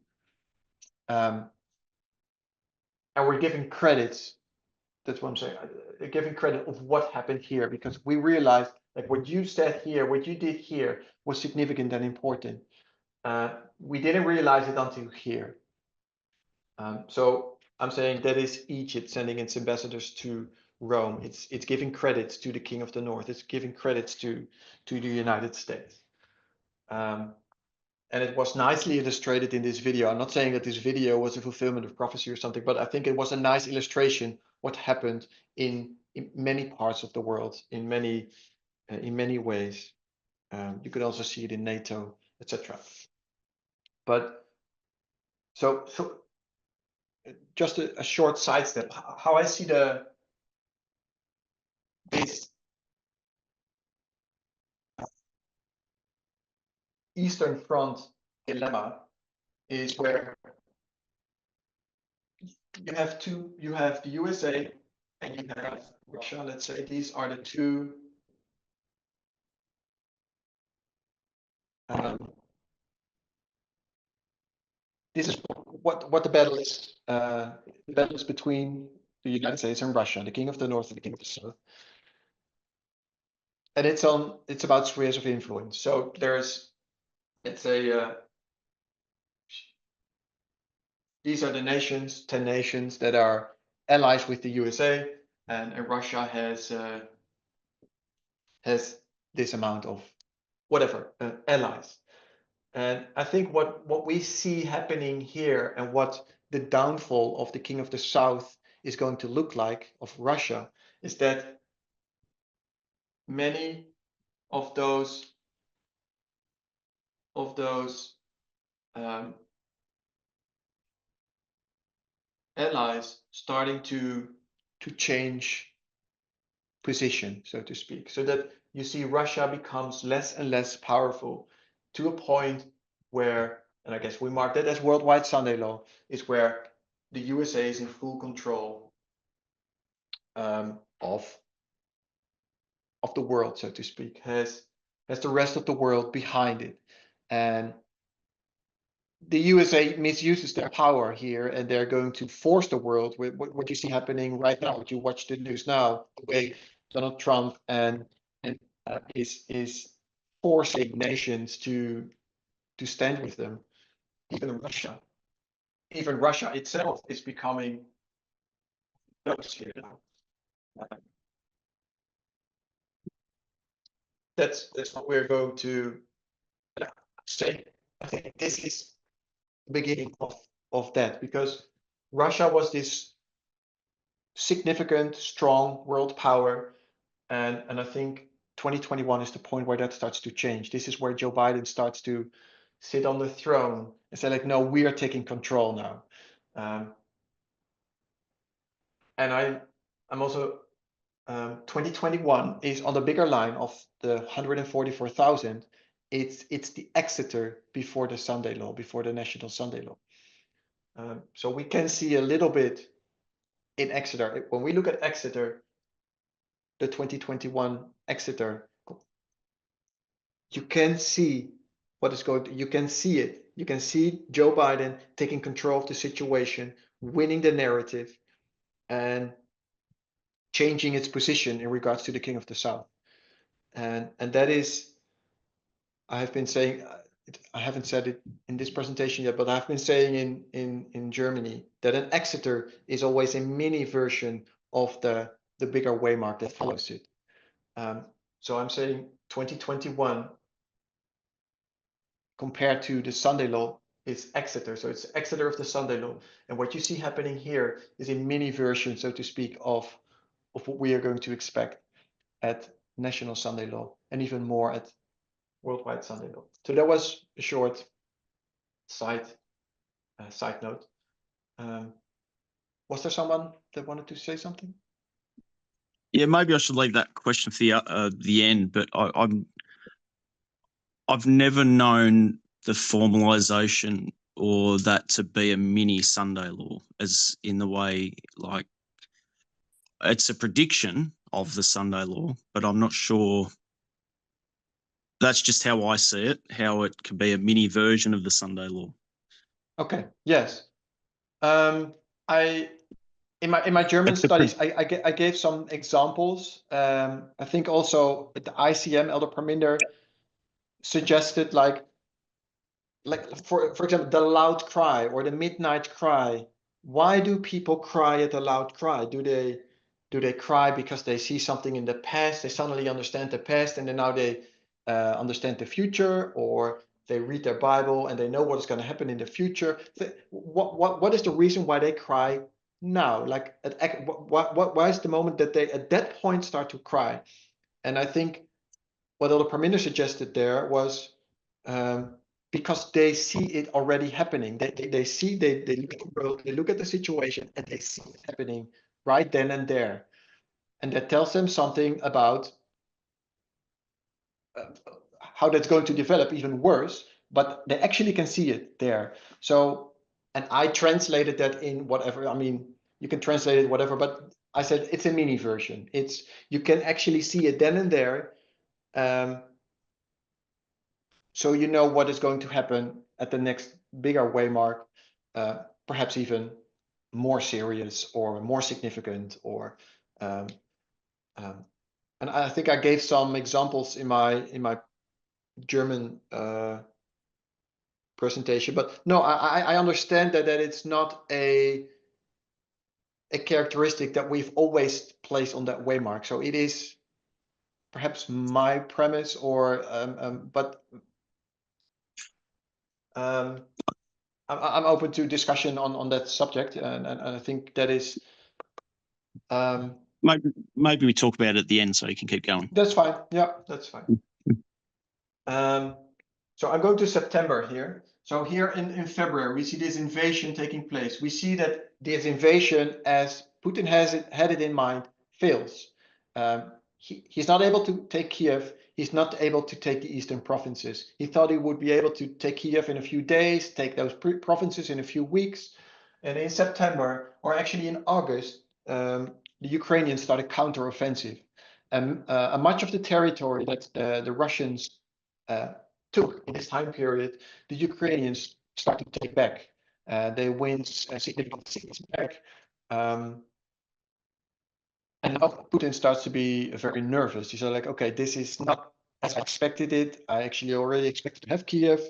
And we're giving credits. That's what I'm saying. Giving credit of what happened here, because we realized like what you said here, what you did here was significant and important. We didn't realize it until here. So I'm saying that is Egypt sending its ambassadors to Rome. It's giving credits to the King of the North. It's giving credits to the United States. And it was nicely illustrated in this video. I'm not saying that this video was a fulfillment of prophecy or something, but I think it was a nice illustration what happened in many parts of the world, in many ways. You could also see it in NATO, etc. But so just a short sidestep. How I see this Eastern Front dilemma is where you have the USA and you have Russia. Let's say these are the two this is what the battle is. The battle is between the United States and Russia, the King of the North and the King of the South. And it's about spheres of influence. So there's, let's say, these are the nations, 10 nations that are allies with the USA, and Russia has this amount of whatever allies. And I think what we see happening here and what the downfall of the King of the South is going to look like, of Russia, is that many of those allies starting to change position, so to speak, so that you see Russia becomes less and less powerful to a point where, and I guess we mark that as worldwide Sunday law, is where the USA is in full control of the world, so to speak, has the rest of the world behind it. And the USA misuses their power here, and they're going to force the world with what you see happening right now, what you watch the news now, the way Donald Trump is forcing nations to stand with them. Even Russia itself is becoming close here now. That's what we're going to say. I think this is the beginning of that, because Russia was this significant, strong world power, and I think 2021 is the point where that starts to change. This is where Joe Biden starts to sit on the throne and say, like, no, we are taking control now. And I'm also 2021 is on the bigger line of the 144,000. It's the Exeter before the Sunday law, before the National Sunday law. So we can see a little bit in Exeter. When we look at Exeter, the 2021 Exeter you can see what is going to, you can see it. You can see Joe Biden taking control of the situation, winning the narrative, and changing its position in regards to the King of the South. And that is, I have been saying, I haven't said it in this presentation yet, but I've been saying in Germany that an Exeter is always a mini version of the bigger waymark that follows it. So I'm saying 2021 compared to the Sunday law is Exeter. So it's Exeter of the Sunday law. And what you see happening here is a mini version, so to speak, of what we are going to expect at national Sunday law, and even more at worldwide Sunday law. So that was a short side note. Was there someone that wanted to say something? Yeah, maybe I should leave that question for the end, but I've never known the formalization or that to be a mini Sunday law, as in the way, like, it's a prediction of the Sunday law, but I'm not sure. That's just how I see it, how it could be a mini version of the Sunday law. Okay, yes. In my German studies, I gave some examples. I think also the ICM, Elder Parminder, suggested like for example, the loud cry or the midnight cry. Why do people cry at a loud cry? Do they cry because they see something in the past? They suddenly understand the past, and then now they understand the future, or they read their Bible and they know what is going to happen in the future. What is the reason why they cry now? Like, why is the moment that they at that point start to cry? And I think what Elder Parminder suggested there was because they see it already happening. They look at the world, they look at the situation, and they see it happening right then and there. And that tells them something about how that's going to develop even worse, but they actually can see it there. So, and I translated that in whatever, I mean, you can translate it whatever, but I said it's a mini version. You can actually see it then and there. So you know what is going to happen at the next bigger waymark, perhaps even more serious or more significant, or and I think I gave some examples in my German presentation. But no, I understand that it's not a characteristic that we've always placed on that waymark. So it is perhaps my premise, or but I'm open to discussion on that subject, and I think that is. Maybe we talk about it at the end so you can keep going. That's fine. Yeah, that's fine. So I'm going to September here. So here in February, we see this invasion taking place. We see that this invasion, as Putin had it in mind, fails. He's not able to take Kiev. He's not able to take the eastern provinces. He thought he would be able to take Kiev in a few days, take those provinces in a few weeks. And in September, or actually in August, the Ukrainians started counteroffensive. And much of the territory that the Russians took in this time period, the Ukrainians start to take back. They win significant cities back. And now Putin starts to be very nervous. He's like, okay, this is not as I expected it. I actually already expected to have Kiev,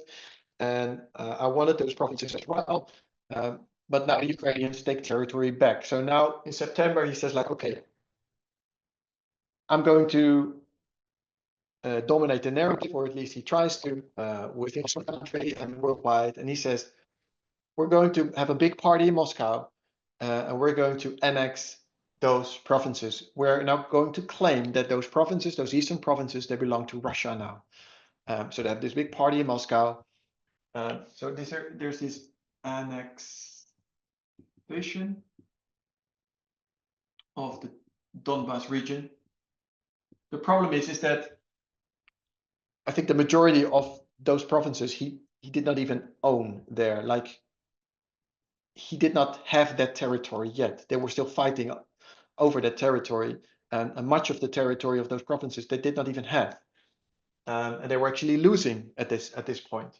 and I wanted those provinces as well. But now the Ukrainians take territory back. So now in September, he says like, okay, I'm going to dominate the narrative, or at least he tries to, within the country and worldwide. And he says, we're going to have a big party in Moscow, and we're going to annex those provinces. We're now going to claim that those provinces, those eastern provinces, they belong to Russia now. So they have this big party in Moscow. So there's this annexation of the Donbas region. The problem is that I think the majority of those provinces he did not even own there. Like, he did not have that territory yet. They were still fighting over that territory, and much of the territory of those provinces they did not even have. and they were actually losing at this point.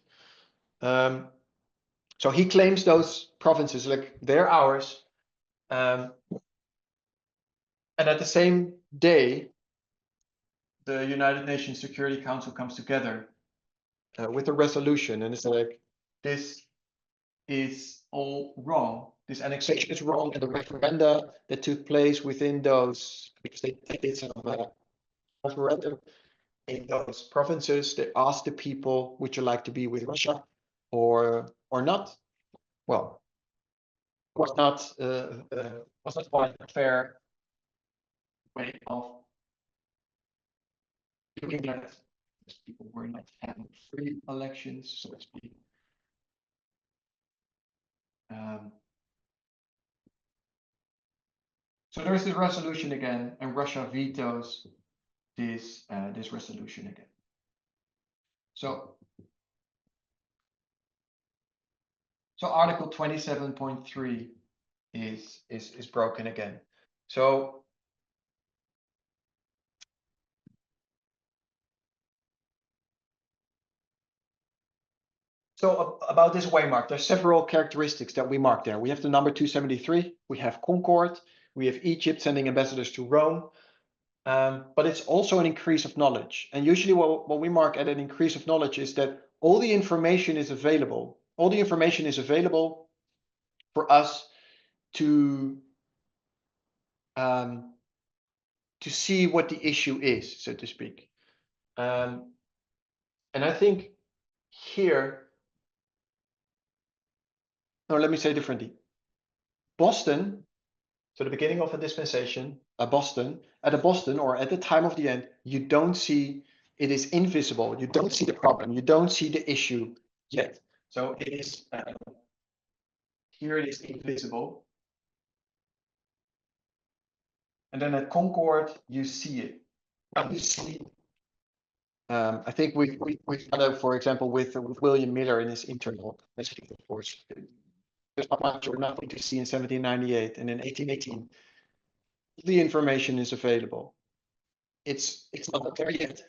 So he claims those provinces like they're ours, and at the same day, the United Nations Security Council comes together with a resolution, and it's like, this is all wrong. This annexation is wrong, and the referenda that took place within those, because they did some referendum in those provinces, they asked the people, would you like to be with Russia or not? Well, was not quite a fair way of doing that, because people were not having free elections, so to speak. So there is this resolution again, and Russia vetoes this resolution again. So Article 27.3 is broken again. So about this waymark, there's several characteristics that we mark there. We have the number 273, we have Concord, we have Egypt sending ambassadors to Rome, but it's also an increase of knowledge. And usually what we mark at an increase of knowledge is that all the information is available. All the information is available for us to see what the issue is, so to speak. And I think here, or let me say differently. Boston, so the beginning of a dispensation, Boston, or at the time of the end, you don't see, it is invisible. You don't see the problem. You don't see the issue yet. So it is, here it is invisible. And then at Concord, you see it. You see, I think we've done, for example, with William Miller in his internal, of course. There's not much or nothing to see in 1798, and in 1818, the information is available. It's not there yet.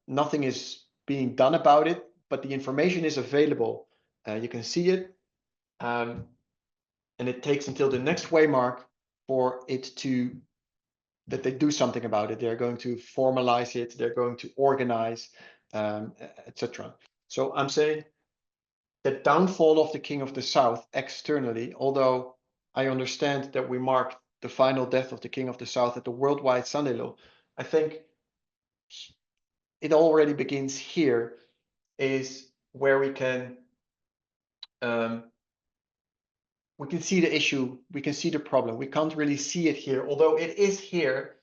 Nothing is being done about it, but the information is available. You can see it, and it takes until the next waymark for it that they do something about it. They're going to formalize it. They're going to organize, etc. So I'm saying the downfall of the King of the South externally, although I understand that we mark the final death of the King of the South at the worldwide Sunday law, I think it already begins here, is where we can see the issue, we can see the problem. We can't really see it here, although it is here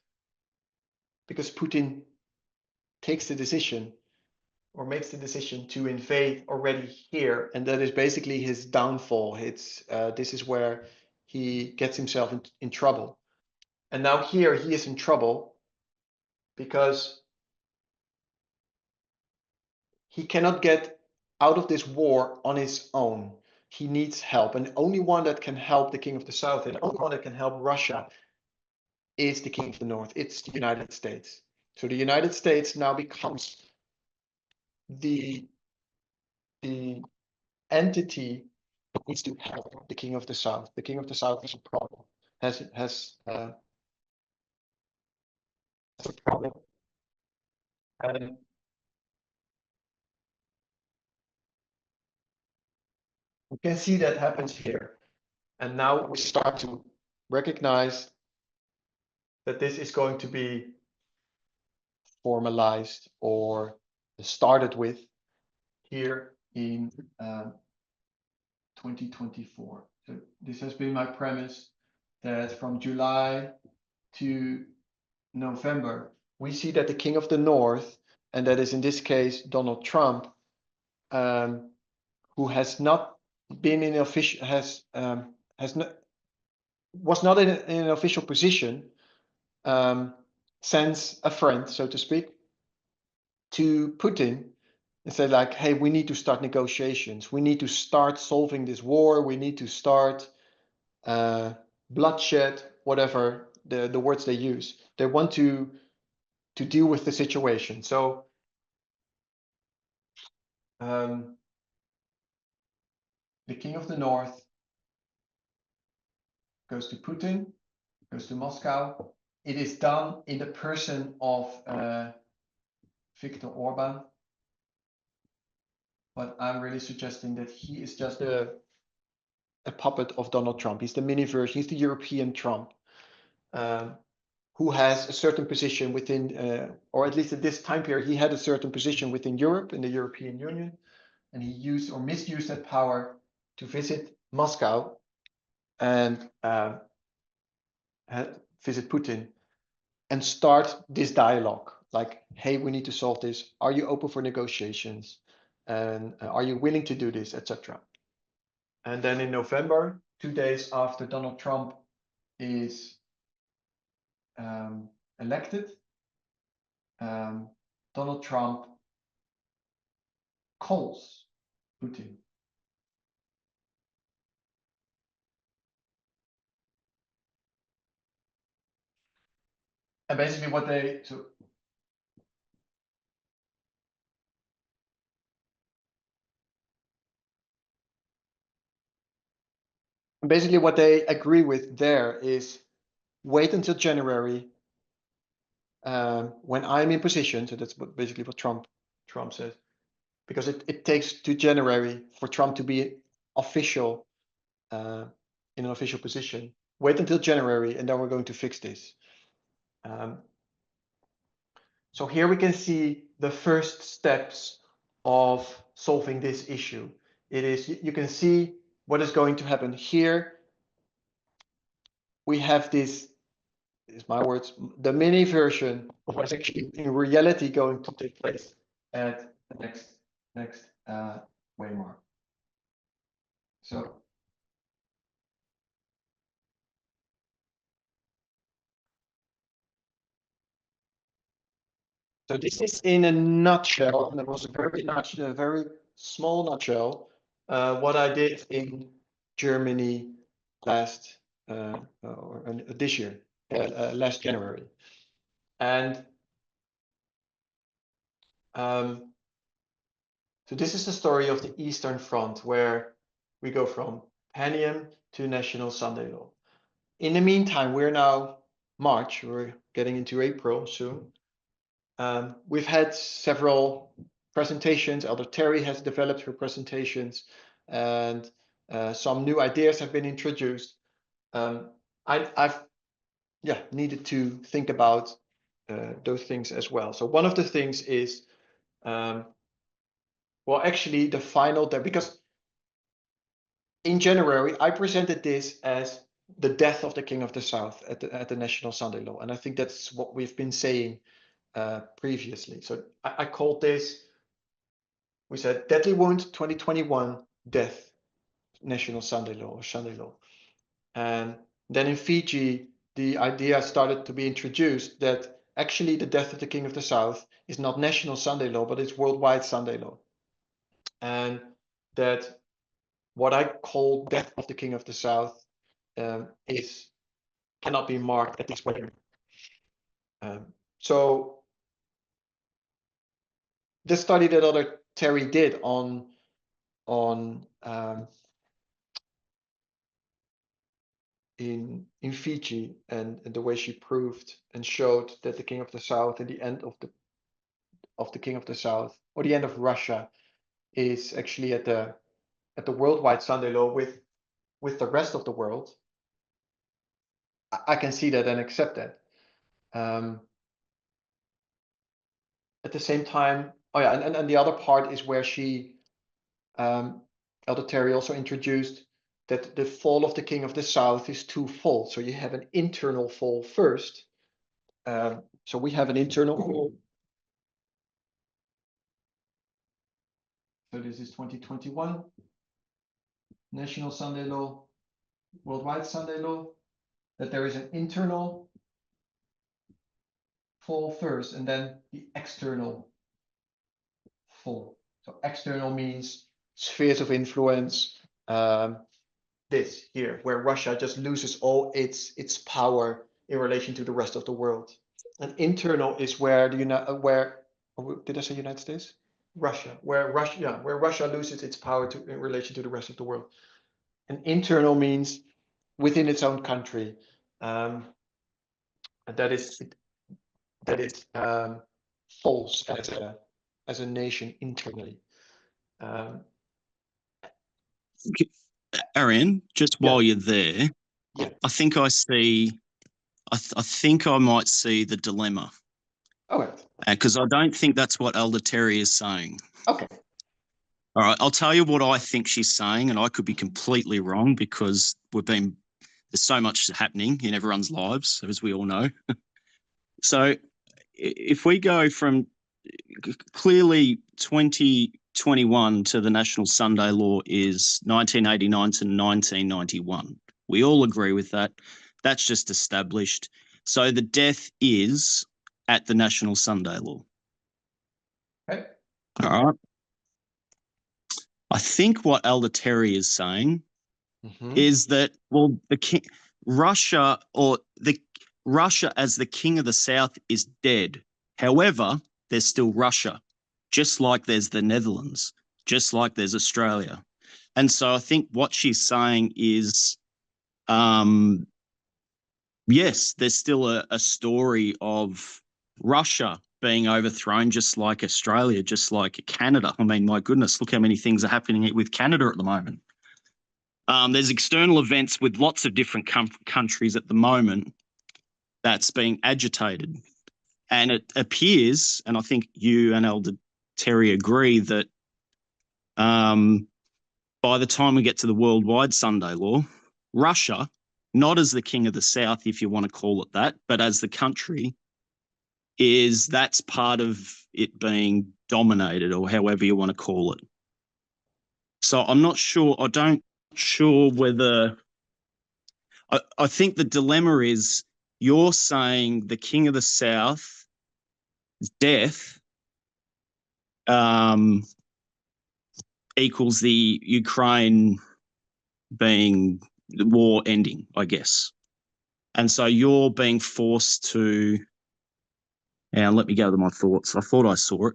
because Putin takes the decision or makes the decision to invade already here, and that is basically his downfall. It's this is where he gets himself in trouble. And now here he is in trouble because he cannot get out of this war on his own. He needs help, and the only one that can help the King of the South, and the only one that can help Russia, is the King of the North. It's the United States. So the United States now becomes the entity that needs to help the King of the South. The King of the South has a problem. Has a problem. And we can see that happens here. And now we start to recognize that this is going to be formalized or started with here in 2024. So this has been my premise, that from July to November, we see that the King of the North, and that is in this case Donald Trump, who has not been in official, was not in an official position, sends a friend, so to speak, to Putin and say like, hey, we need to start negotiations. We need to start solving this war. We need to start bloodshed, whatever the words they use. They want to deal with the situation. So the King of the North goes to Putin, goes to Moscow. It is done in the person of Viktor Orban. But I'm really suggesting that he is just a puppet of Donald Trump. He's the mini version. He's the European Trump, who has a certain position within, or at least at this time period, he had a certain position within Europe, in the European Union, and he used or misused that power to visit Moscow and visit Putin and start this dialogue. Like, hey, we need to solve this. Are you open for negotiations? And are you willing to do this, etc. And then in November, 2 days after Donald Trump is elected, Donald Trump calls Putin. And basically what they, basically what they agree with there is wait until January, when I'm in position. So that's basically what Trump says, because it takes to January for Trump to be official, in an official position. Wait until January, and then we're going to fix this. So here we can see the first steps of solving this issue. It is, you can see what is going to happen here. We have this, is my words, the mini version of what's actually in reality going to take place at the next waymark. So this is in a nutshell, and it was a very small nutshell, what I did in Germany last this year, last January. And so this is the story of the Eastern Front, where we go from Panium to National Sunday Law. In the meantime, we're now March, we're getting into April soon. We've had several presentations. Elder Terry has developed her presentations, and some new ideas have been introduced. I've needed to think about those things as well. So one of the things is, well, actually the final there, because in January I presented this as the death of the King of the South at the National Sunday Law, and I think that's what we've been saying previously. So I called this, we said, Deadly Wound 2021 Death, National Sunday Law, or Sunday Law. And then in Fiji, the idea started to be introduced that actually the death of the King of the South is not National Sunday Law, but it's worldwide Sunday Law. And that what I call death of the King of the South cannot be marked at this way. So the study that Elder Terry did on in Fiji, and the way she proved and showed that the King of the South and the end of the King of the South, or the end of Russia, is actually at the worldwide Sunday Law with the rest of the world. I can see that and accept that. At the same time, and the other part is where she, Elder Terry also introduced that the fall of the King of the South is twofold. So you have an internal fall first. So we have an internal fall. So this is 2021, National Sunday Law, Worldwide Sunday Law, that there is an internal fall first, and then the external fall. So external means spheres of influence, this here, where Russia just loses all its power in relation to the rest of the world. And internal is where did I say United States? Russia, where Russia loses its power in relation to the rest of the world. And internal means within its own country. That is false as a nation internally. Arjan, just while you're there, I think I see. I think I might see the dilemma. Okay. Because I don't think that's what Elder Terry is saying. Okay. All right, I'll tell you what I think she's saying, and I could be completely wrong because there's so much happening in everyone's lives, as we all know. So if we go from clearly 2021 to the National Sunday Law is 1989 to 1991. We all agree with that. That's just established. So the death is at the National Sunday Law. Okay. All right. I think what Elder Terry is saying is that, well, Russia as the king of the South is dead. However, there's still Russia, just like there's the Netherlands, just like there's Australia. And so I think what she's saying is, yes, there's still a story of Russia being overthrown, just like Australia, just like Canada. I mean, my goodness, look how many things are happening with Canada at the moment. There's external events with lots of different countries at the moment that's being agitated. And it appears, and I think you and Elder Terry agree, that by the time we get to the worldwide Sunday Law, Russia, not as the king of the South, if you want to call it that, but as the country, that's part of it being dominated, or however you want to call it. So I'm not sure. I don't sure whether. I think the dilemma is you're saying the king of the South death equals the Ukraine being the war ending, I guess. And so you're being forced to, and let me go to my thoughts. I thought I saw it.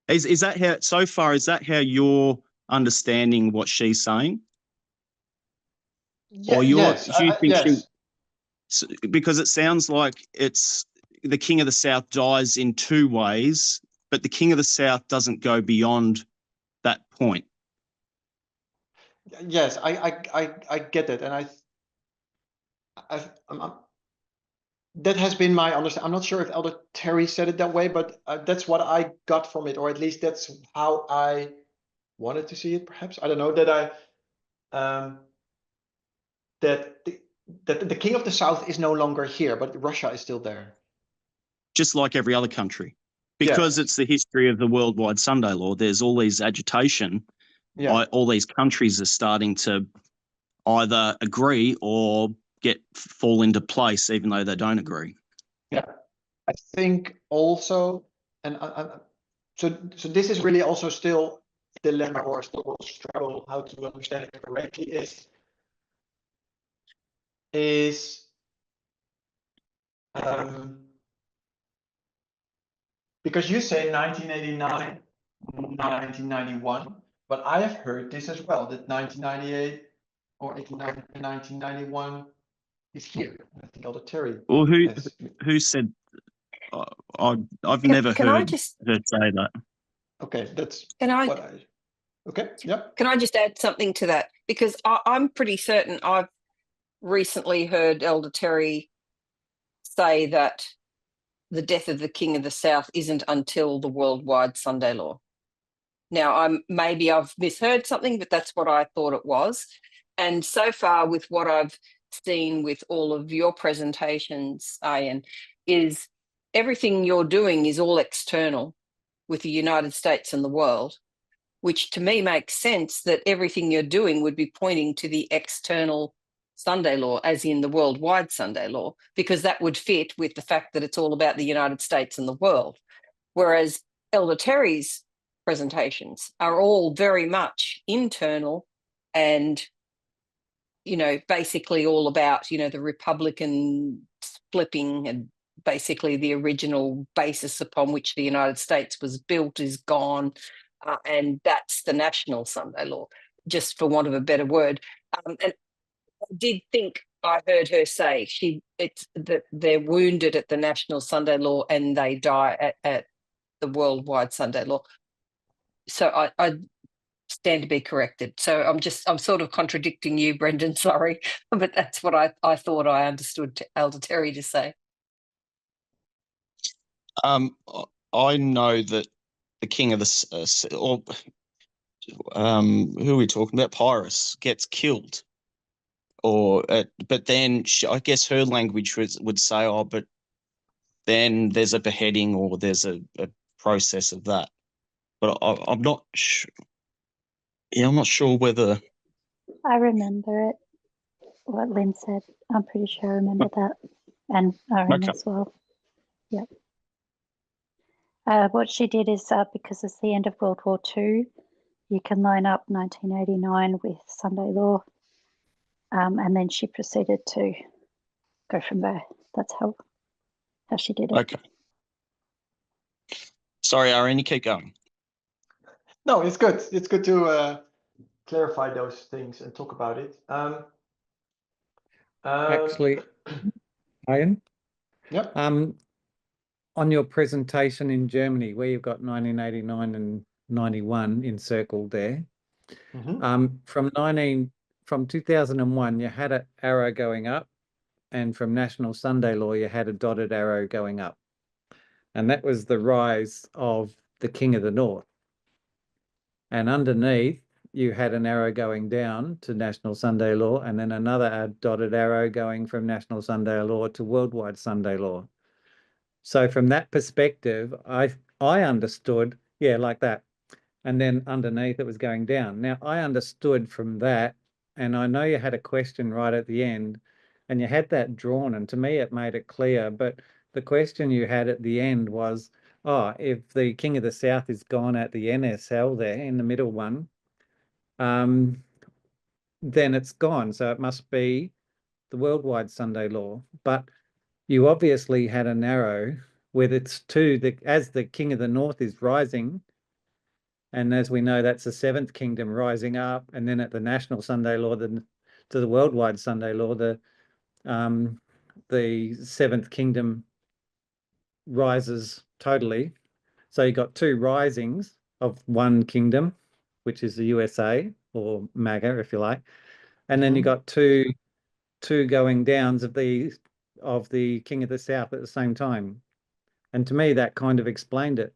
Is that how, so far, is that how you're understanding what she's saying? Yeah, or yes, do you think yes. because it sounds like it's the king of the South dies in two ways, but the king of the South doesn't go beyond that point. Yes, I get it, and that has been my understanding. I'm not sure if Elder Terry said it that way, but that's what I got from it, or at least that's how I wanted to see it. Perhaps I don't know that the king of the South is no longer here, but Russia is still there, just like every other country, because it's the history of the worldwide Sunday Law. There's all these agitation. All these countries are starting to either agree or fall into place, even though they don't agree. Yeah, I think also, and so this is really also still a dilemma, or still a struggle how to understand it correctly, is because you say 1989, 1991, but I have heard this as well, that 1998 or 1991 is here. I think Elder Terry. Well, who said? I've never heard her say that. Okay, that's okay. Yep. Can I just add something to that? Because I'm pretty certain I've recently heard Elder Terry say that the death of the King of the South isn't until the worldwide Sunday Law. Now, maybe I've misheard something, but that's what I thought it was. And so far, with what I've seen with all of your presentations, Arjan, is everything you're doing is all external with the United States and the world, which to me makes sense that everything you're doing would be pointing to the external Sunday Law, as in the worldwide Sunday Law, because that would fit with the fact that it's all about the United States and the world. Whereas Elder Terry's presentations are all very much internal and, basically all about, the Republican flipping and basically the original basis upon which the United States was built is gone, and that's the national Sunday law, just for want of a better word. And I did think I heard her say it's that they're wounded at the national Sunday law and they die at the worldwide Sunday law. So I stand to be corrected. So I'm sort of contradicting you, Brendan, sorry, but that's what I thought I understood Elder Terry to say. I know that the king of the who are we talking about? Pyrrhus gets killed, but then I guess her language would say, oh, but then there's a beheading or there's a process of that. But I'm not sure. Yeah, I'm not sure whether. I remember it, what Lynn said. I'm pretty sure I remember that. And Arjan as well. Yep. What she did is, because it's the end of World War II, you can line up 1989 with Sunday law. And then she proceeded to go from there. That's how she did it. Okay. Sorry, Arjan, you keep going. No, it's good. It's good to clarify those things and talk about it. Actually, Ian, Yep. on your presentation in Germany, where you've got 1989 and 91 encircled there, from 2001, you had an arrow going up, and from National Sunday Law, you had a dotted arrow going up. And that was the rise of the King of the North. And underneath, you had an arrow going down to National Sunday Law, and then another dotted arrow going from National Sunday Law to Worldwide Sunday Law. So from that perspective, I understood, yeah, like that. And then underneath it was going down. Now, I understood from that, and I know you had a question right at the end, and you had that drawn, and to me it made it clear. But the question you had at the end was, oh, if the King of the South is gone at the NSL there in the middle one, then it's gone. So it must be the Worldwide Sunday Law. But you obviously had an arrow with its as the King of the North is rising, and as we know, that's the seventh kingdom rising up, and then at the National Sunday Law, to the Worldwide Sunday Law, the seventh kingdom rises totally. So you got two risings of one kingdom, which is the USA, or MAGA, if you like, and then you got two going downs of the King of the South at the same time. And to me, that kind of explained it.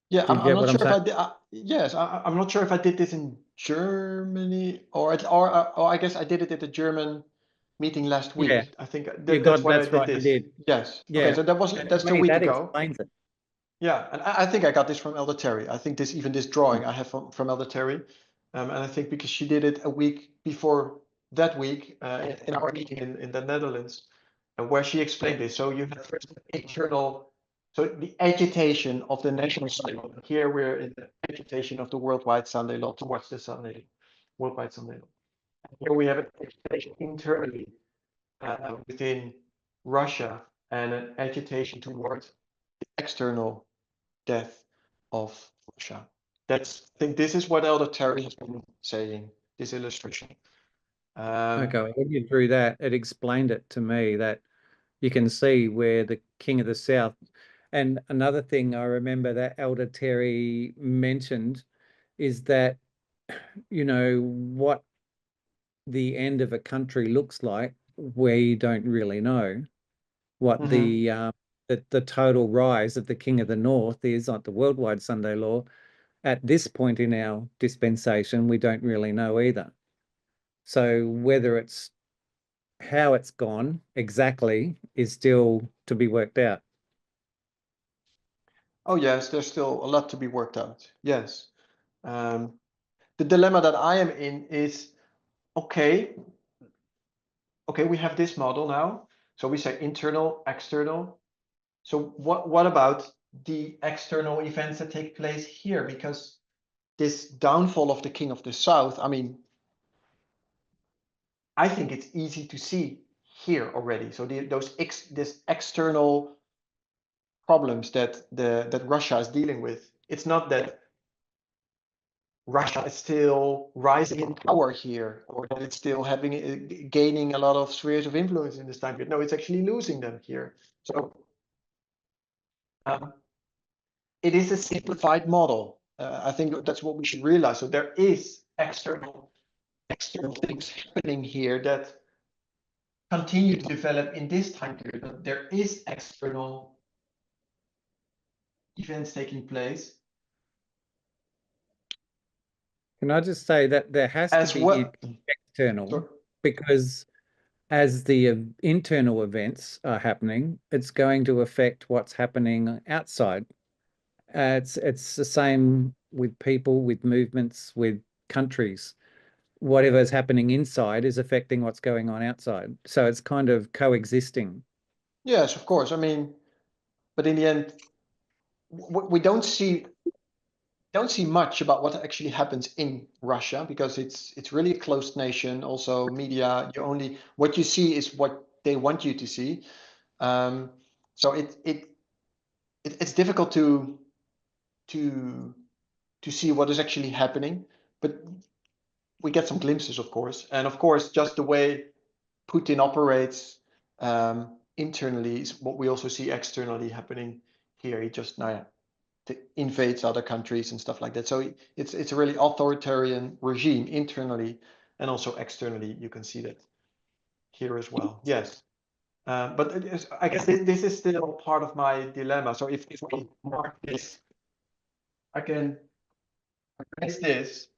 Yeah, Do you I'm get not what I'm sure if I saying? did. Yes, I'm not sure if I did this in Germany or I guess I did it at the German meeting last week. Yeah, I think that's when I did right, you this. did. Yes. Yeah. Okay, so And that's to 2 me, weeks that ago. explains it. Yeah, and I think I got this from Elder Terry. I think this drawing I have from Elder Terry, and I think because she did it a week before that week in our meeting in the Netherlands, and where she explained this. So you have first internal, so the agitation of the national Sunday law. Here we're in the agitation of the worldwide Sunday law towards the worldwide Sunday law. Here we have an agitation internally within Russia and an agitation towards external death of Russia. I think this is what Elder Terry has been saying, this illustration. Okay, when you drew that, it explained it to me that you can see where the King of the South. And another thing I remember that Elder Terry mentioned is that, what the end of a country looks like, where you don't really know what the total rise of the King of the North is on the Worldwide Sunday Law. At this point in our dispensation, we don't really know either. So whether it's how it's gone exactly is still to be worked out. Oh yes, there's still a lot to be worked out. Yes. The dilemma that I am in is, okay, we have this model now. So we say internal, external. So what about the external events that take place here? Because this downfall of the King of the South, I mean, I think it's easy to see here already. So this external problems that Russia is dealing with. It's not that Russia is still rising in power here, or that it's still gaining a lot of spheres of influence in this time period. No, it's actually losing them here. So it is a simplified model. I think that's what we should realize. So there is external things happening here that continue to develop in this time period, but there is external events taking place. Can I just say that there has As to be well. external, Sure. because as the internal events are happening, it's going to affect what's happening outside. It's the same with people, with movements, with countries. Whatever's happening inside is affecting what's going on outside. So it's kind of coexisting. Yes, of course. I mean, but in the end, we don't see much about what actually happens in Russia, because it's really a closed nation. Also, media, what you see is what they want you to see. So it's difficult to see what is actually happening, but we get some glimpses, of course. And of course, just the way Putin operates internally is what we also see externally happening here. He just invades other countries and stuff like that. So it's a really authoritarian regime internally, and also externally. You can see that here as well. Yes. But I guess this is still part of my dilemma. So if we mark this, I can erase this.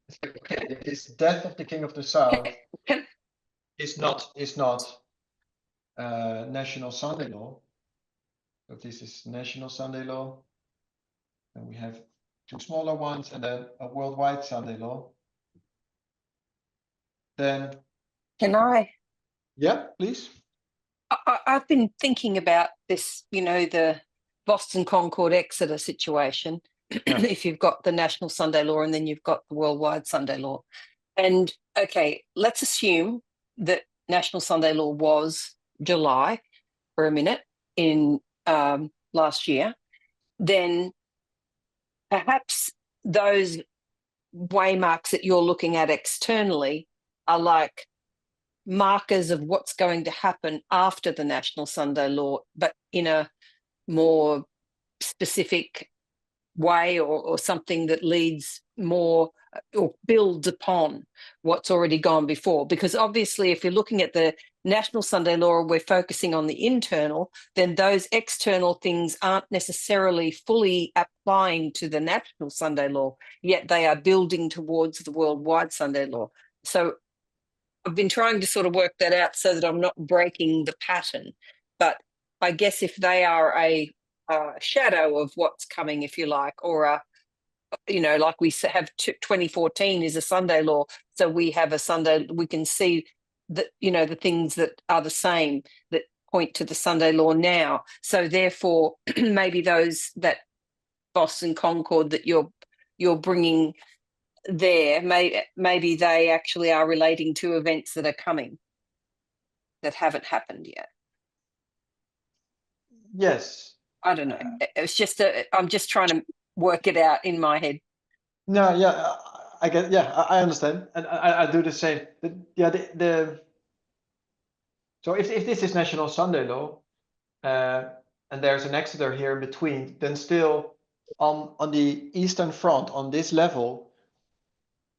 It's like, okay, this death of the king of the south is not National Sunday Law. So this is National Sunday Law, and we have two smaller ones, and then a worldwide Sunday Law. Then, Can I? yeah, please. I've been thinking about this, the Boston, Concord, Exeter situation. Yeah. If you've got the National Sunday Law and then you've got the Worldwide Sunday Law. And okay, let's assume that National Sunday Law was July for a minute in last year. Then perhaps those waymarks that you're looking at externally are like markers of what's going to happen after the National Sunday Law, but in a more specific way, or something that leads more or builds upon what's already gone before. Because obviously, if you're looking at the National Sunday Law and we're focusing on the internal, then those external things aren't necessarily fully applying to the National Sunday Law, yet they are building towards the Worldwide Sunday Law. So I've been trying to sort of work that out so that I'm not breaking the pattern. But I guess if they are a shadow of what's coming, if you like, or like we have 2014 is a Sunday Law, so we have a Sunday, we can see that, the things that are the same that point to the Sunday Law now. So therefore, maybe those, that Boston Concord that you're bringing there, maybe they actually are relating to events that are coming that haven't happened yet. Yes. I don't know. It's just I'm just trying to work it out in my head. No, yeah, I get. Yeah, I understand, and I do the same. So if this is National Sunday Law, and there's an Exeter here in between, then still on the Eastern Front, on this level,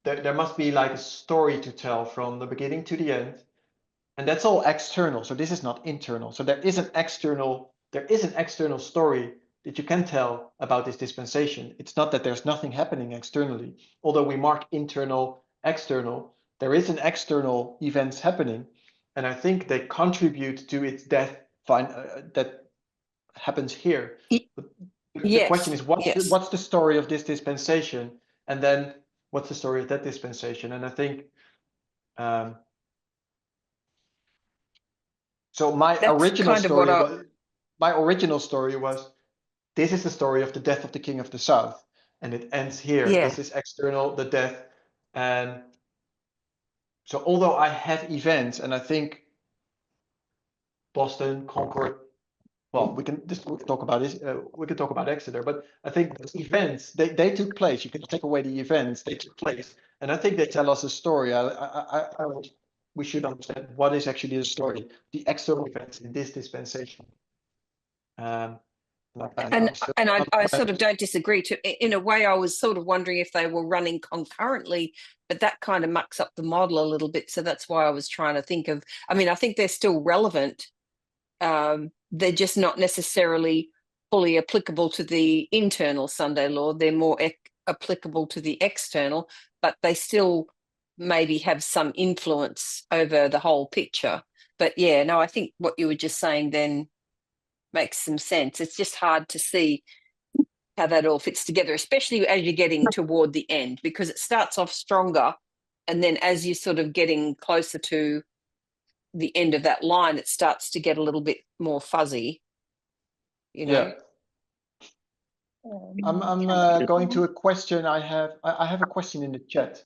there must be like a story to tell from the beginning to the end, and that's all external. So this is not internal. So there is an external story that you can tell about this dispensation. It's not that there's nothing happening externally. Although we mark internal, external, there is an external events happening, and I think they contribute to its death. That happens here. But the question is, what's the story of this dispensation, and then what's the story of that dispensation? And I think so. My original story was this is the story of the death of the king of the south, and it ends here. Yeah. This is external, the death. And so although I have events, and I think Boston, Concord. Well, we can talk about this. We can talk about Exeter, but I think the events they took place. You can take away the events; they took place, and I think they tell us a story. We should understand what is actually the story, the external events in this dispensation. I sort of don't disagree. In a way, I was sort of wondering if they were running concurrently, but that kind of mucks up the model a little bit. So that's why I was trying to think of. I mean, I think they're still relevant. They're just not necessarily fully applicable to the internal Sunday law. They're more applicable to the external, but they still maybe have some influence over the whole picture. But yeah, no, I think what you were just saying then makes some sense. It's just hard to see how that all fits together, especially as you're getting toward the end, because it starts off stronger, and then as you're sort of getting closer to the end of that line, it starts to get a little bit more fuzzy, you know. Yeah. I'm going to a question I have. I have a question in the chat.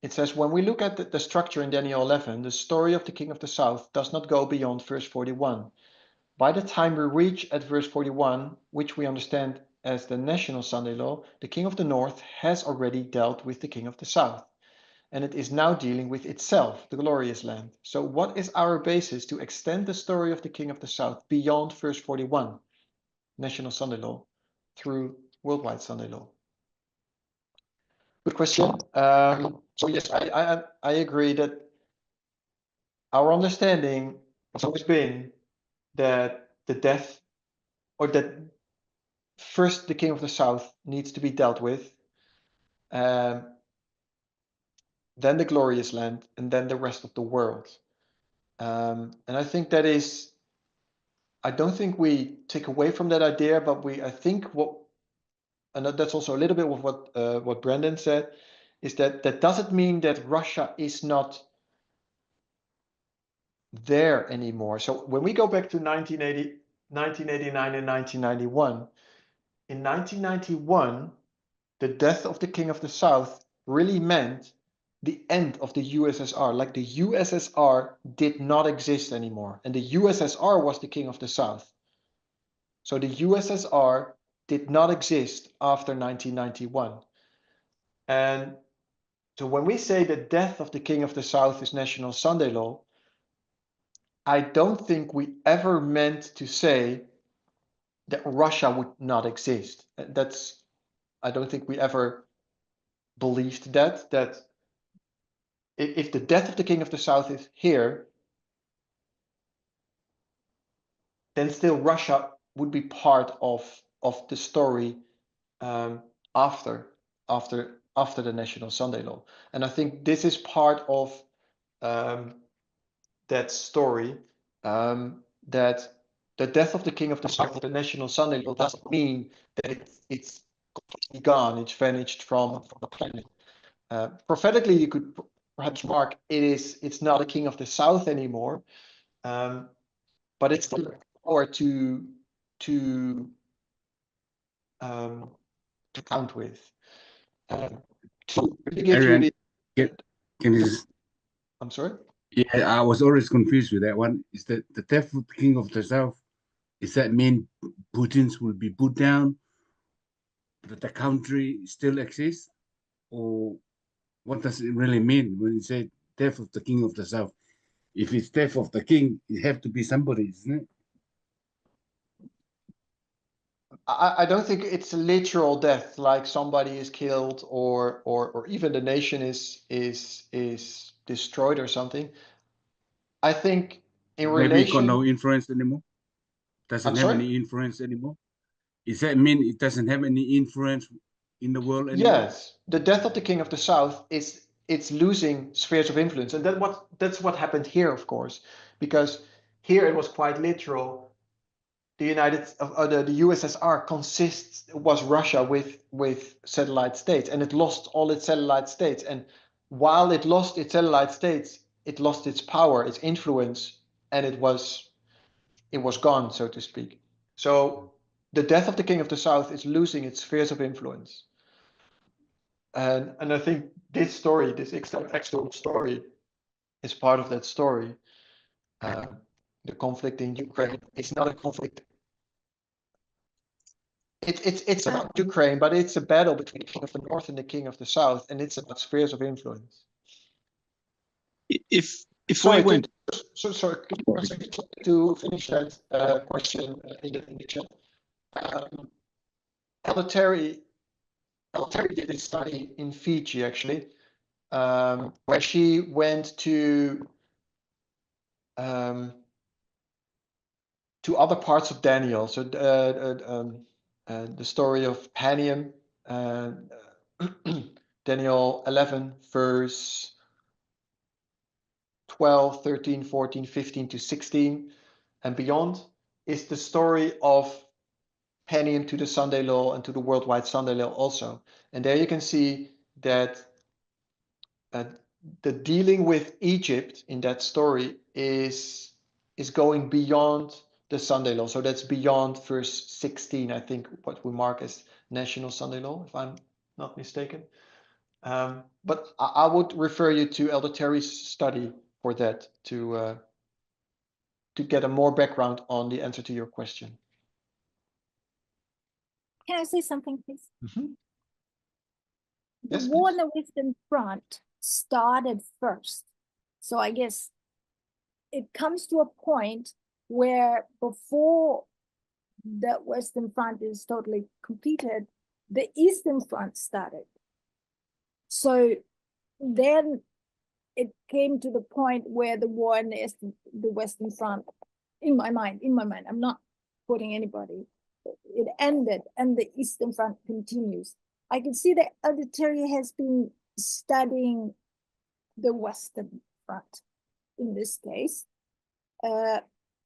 It says, when we look at the structure in Daniel 11, the story of the king of the south does not go beyond verse 41. By the time we reach at verse 41, which we understand as the national Sunday law, the king of the north has already dealt with the king of the south, and it is now dealing with itself, the glorious land. So what is our basis to extend the story of the king of the south beyond verse 41, national Sunday law, through worldwide Sunday law? Good question. So yes, I agree that our understanding has always been that the death, or that first the king of the south needs to be dealt with, then the glorious land, and then the rest of the world. And I think that is, I don't think we take away from that idea, but I think and that's also a little bit of what Brendan said, is that doesn't mean that Russia is not there anymore. So when we go back to 1989 and 1991, in 1991, the death of the king of the south really meant the end of the USSR. Like the USSR did not exist anymore, and the USSR was the king of the south. So the USSR did not exist after 1991. And so when we say the death of the king of the south is national Sunday law, I don't think we ever meant to say that Russia would not exist. I don't think we ever believed that if the death of the king of the south is here, then still Russia would be part of the story after the national Sunday law. And I think this is part of that story, that the death of the king of the south, the national Sunday law, doesn't mean that it's completely gone, it's vanished from the planet. Prophetically, you could perhaps mark it's not a king of the south anymore, but it's still power to count with. To give Arjan, you can you? I'm sorry? Yeah, I was always confused with that one. Is that the death of the king of the south? Does that mean Putin's will be put down, that the country still exists, or what does it really mean when you say death of the king of the south? If it's death of the king, it have to be somebody, isn't it? I don't think it's a literal death, like somebody is killed or even the nation is destroyed or something. I think in Maybe it got relation. no influence anymore. Doesn't I'm have sorry? any influence anymore. Does that mean it doesn't have any influence in the world anymore? Yes, the death of the king of the south it's losing spheres of influence, and that's what happened here, of course, because here it was quite literal. The the USSR was Russia with satellite states, and it lost all its satellite states. And while it lost its satellite states, it lost its power, its influence, and it was gone, so to speak. So the death of the king of the south is losing its spheres of influence. And I think this story, this external story, is part of that story. the conflict in Ukraine is not a conflict. It's about Ukraine, but it's a battle between the king of the north and the king of the south, and it's about spheres of influence. If Sorry, I went, sorry, to finish that question in the chat. Elder Terry did a study in Fiji, actually, where she went to other parts of Daniel. So the story of Panium, Daniel 11, verse 12, 13, 14, 15 to 16 and beyond, is the story of Panium to the Sunday Law and to the worldwide Sunday Law also. And there you can see that the dealing with Egypt in that story is going beyond the Sunday Law. So that's beyond verse 16, I think, what we mark as national Sunday Law, if I'm not mistaken. But I would refer you to Elder Terry's study for that to get a more background on the answer to your question. Can I say something, please? Mm-hmm. The Yes, war please. on the Western Front started first. So I guess it comes to a point where before the Western Front is totally completed, the Eastern Front started. So then it came to the point where the war in the Western Front, in my mind, I'm not quoting anybody, it ended and the Eastern Front continues. I can see that Elder Terry has been studying the Western Front in this case,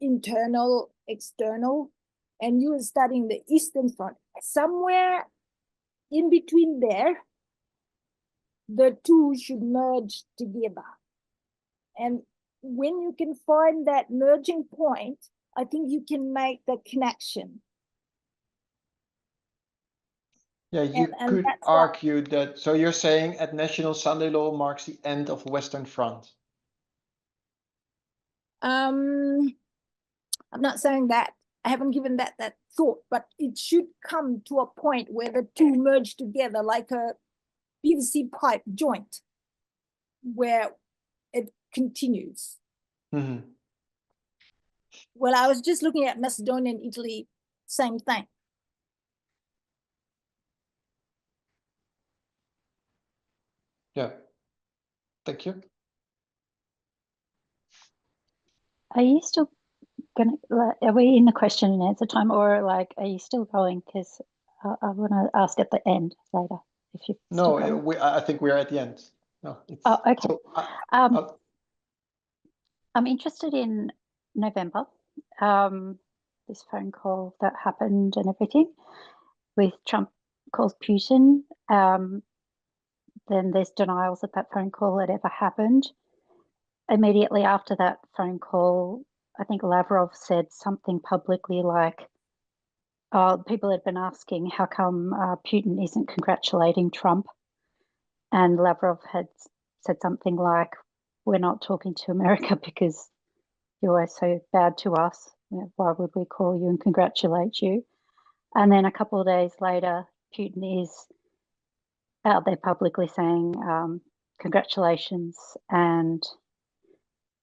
internal, external, and you are studying the Eastern Front. Somewhere in between there, the two should merge together. And when you can find that merging point, I think you can make the connection. Yeah, you And could that's why- argue that. So you're saying at National Sunday Law marks the end of Western Front. I'm not saying that. I haven't given that thought, but it should come to a point where the two merge together like a PVC pipe joint, where it continues. Mm-hmm. Well, I was just looking at Macedonia and Italy, same thing. Yeah. Thank you. Are you still gonna? Are we in the question and answer time, or like, are you still going? Because I want to ask at the end later. If you No, I think we're at the end. No. Oh, okay. So, I'm interested in November. This phone call that happened and everything with Trump calls Putin. Then there's denials that phone call had ever happened. Immediately after that phone call, I think Lavrov said something publicly like, people had been asking how come Putin isn't congratulating Trump. And Lavrov had said something like, we're not talking to America because you are so bad to us. Why would we call you and congratulate you? And then a couple of days later, Putin is out there publicly saying congratulations, and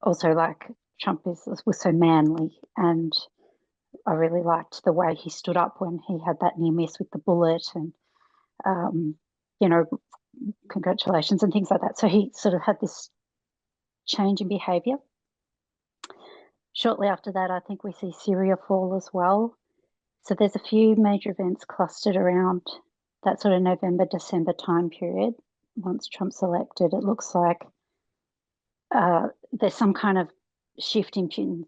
also like Trump was so manly, and I really liked the way he stood up when he had that near miss with the bullet, and congratulations and things like that. So he sort of had this change in behaviour. Shortly after that, I think we see Syria fall as well. So there's a few major events clustered around that sort of November, December time period. Once Trump's elected, it looks like there's some kind of shift in Putin's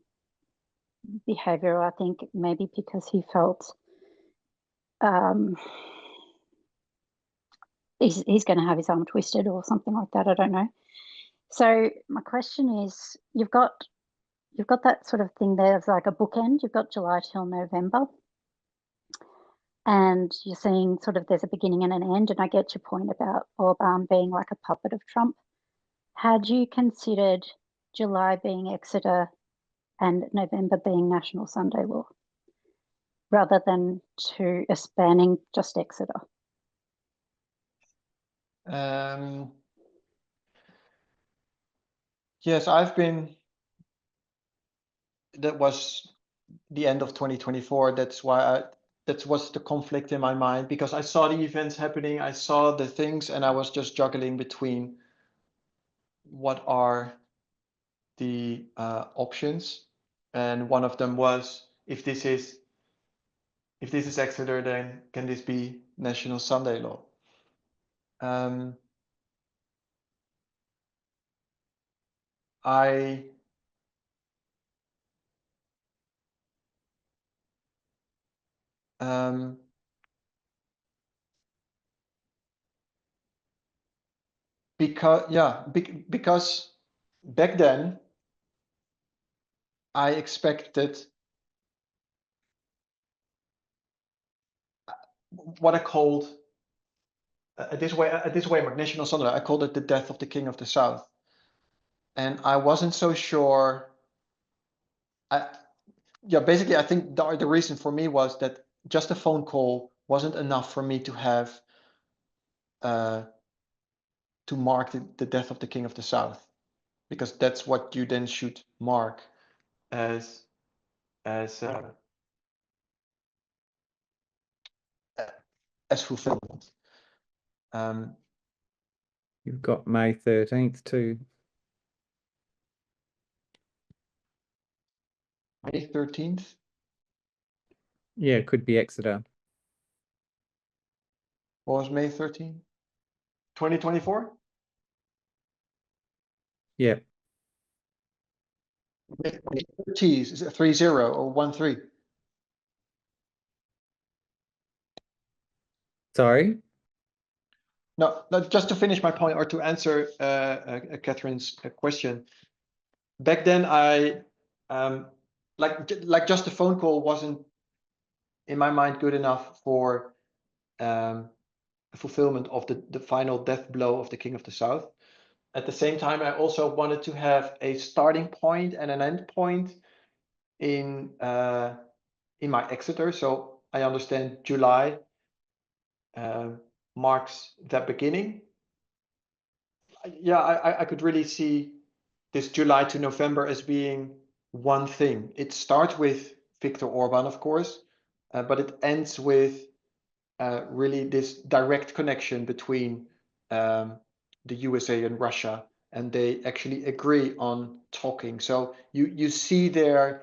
behaviour, I think maybe because he felt he's going to have his arm twisted or something like that. I don't know. So my question is, you've got that sort of thing there. It's like a bookend. You've got July till November. And you're seeing sort of there's a beginning and an end. And I get your point about Orban being like a puppet of Trump. Had you considered July being Exeter and November being National Sunday Law, rather than spanning just Exeter. Yes, that was the end of 2024. That's why that was the conflict in my mind, because I saw the events happening, I saw the things, and I was just juggling between what are the options. And one of them was, if this is Exeter, then can this be National Sunday Law? Because back then I expected what I called this way National Sunday. I called it the death of the King of the South, and I wasn't so sure. Basically, I think the reason for me was that just a phone call wasn't enough for me to have to mark the death of the King of the South, because that's what you then should mark as fulfillment. You've got May 13th too. May 13th. Yeah, it could be Exeter. What was May 13th? 2024? Yeah. Cheese, is it 3-0 or 1-3? Sorry? No, just to finish my point, or to answer Catherine's question. Back then, I like just a phone call wasn't in my mind good enough for fulfillment of the final death blow of the King of the South. At the same time, I also wanted to have a starting point and an end point in my Exeter. So I understand July marks that beginning. Yeah, I could really see this July to November as being one thing. It starts with Viktor Orban, of course, but it ends with really this direct connection between the USA and Russia, and they actually agree on talking. So you see there,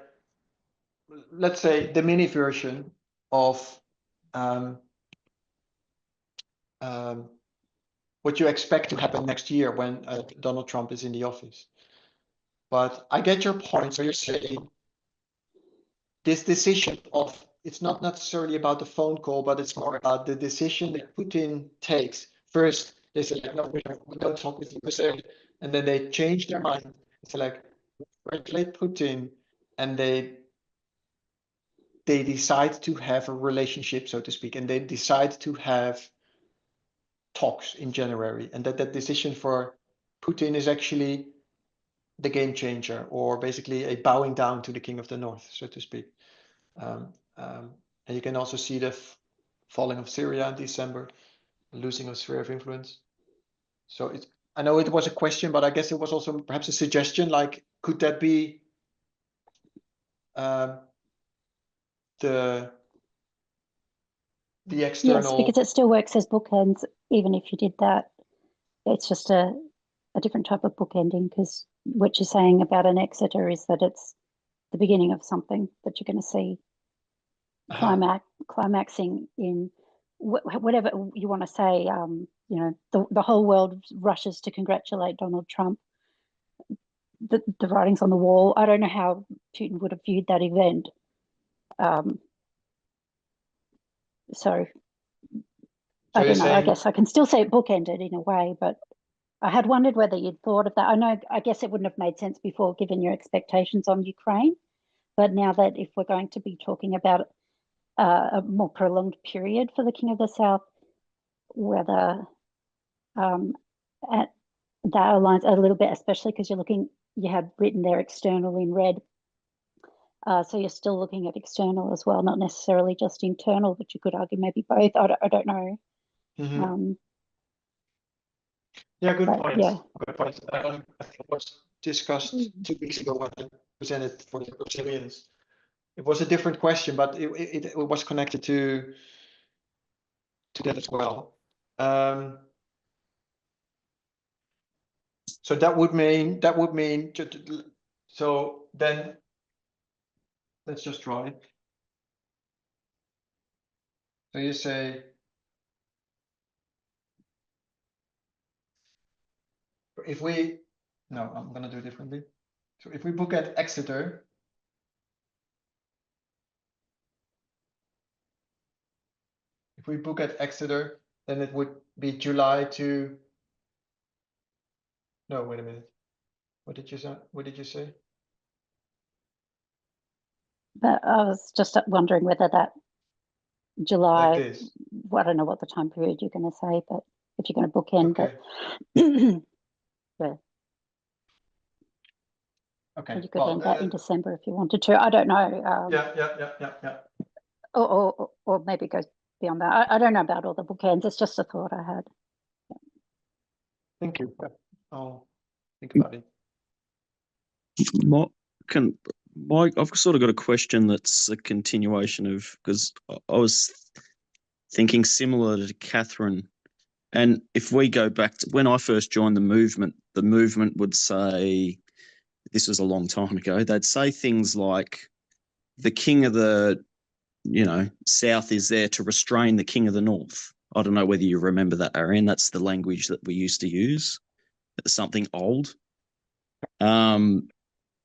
let's say, the mini version of what you expect to happen next year when Donald Trump is in the office. But I get your point. So you're saying this decision of, it's not necessarily about the phone call, but it's more about the decision that Putin takes. First, they say, no, we don't talk with the USA. And then they change their mind. It's like, congratulate Putin, and they decide to have a relationship, so to speak, and they decide to have talks in January, and that decision for Putin is actually the game changer, or basically a bowing down to the King of the North, so to speak. And you can also see the falling of Syria in December, losing of sphere of influence. So I know it was a question, but I guess it was also perhaps a suggestion, like, could that be the external? Yes, because it still works as bookends, even if you did that. It's just a different type of bookending, because what you're saying about an Exeter is that it's the beginning of something that you're going to see climaxing in whatever you want to say. The whole world rushes to congratulate Donald Trump. The writing's on the wall. I don't know how Putin would have viewed that event. So I don't know. I guess I can still say it bookended in a way, but I had wondered whether you'd thought of that. I guess it wouldn't have made sense before, given your expectations on Ukraine. But now that if we're going to be talking about a more prolonged period for the King of the South, whether that aligns a little bit, especially because you have written there external in red, So you're still looking at external as well, not necessarily just internal, but you could argue maybe both. I don't know. Mhm. Yeah, good but point. yeah. Good point. I think it was discussed 2 weeks ago when I presented for the Brazilians. It was a different question, but it was connected to that as well. So that would mean so then let's just draw it. So you say if we no, I'm gonna do it differently. So if we book at Exeter, then it would be July to. No, wait a minute. What did you say? What did you say? But I was just wondering whether that July, Like this. well, I don't know what the time period you're going to say, but if you're going to book in, Okay. but Okay. you could Well, end that in December if you wanted to. I don't know. yeah. Or maybe it goes beyond that. I don't know about all the bookends. It's just a thought I had. Thank you. I'll think about it. I've sort of got a question that's a continuation of, because I was thinking similar to Catherine. And if we go back to when I first joined the movement would say, this was a long time ago, they'd say things like the king of the, South is there to restrain the king of the North. I don't know whether you remember that, Arjan. That's the language that we used to use. It's something old.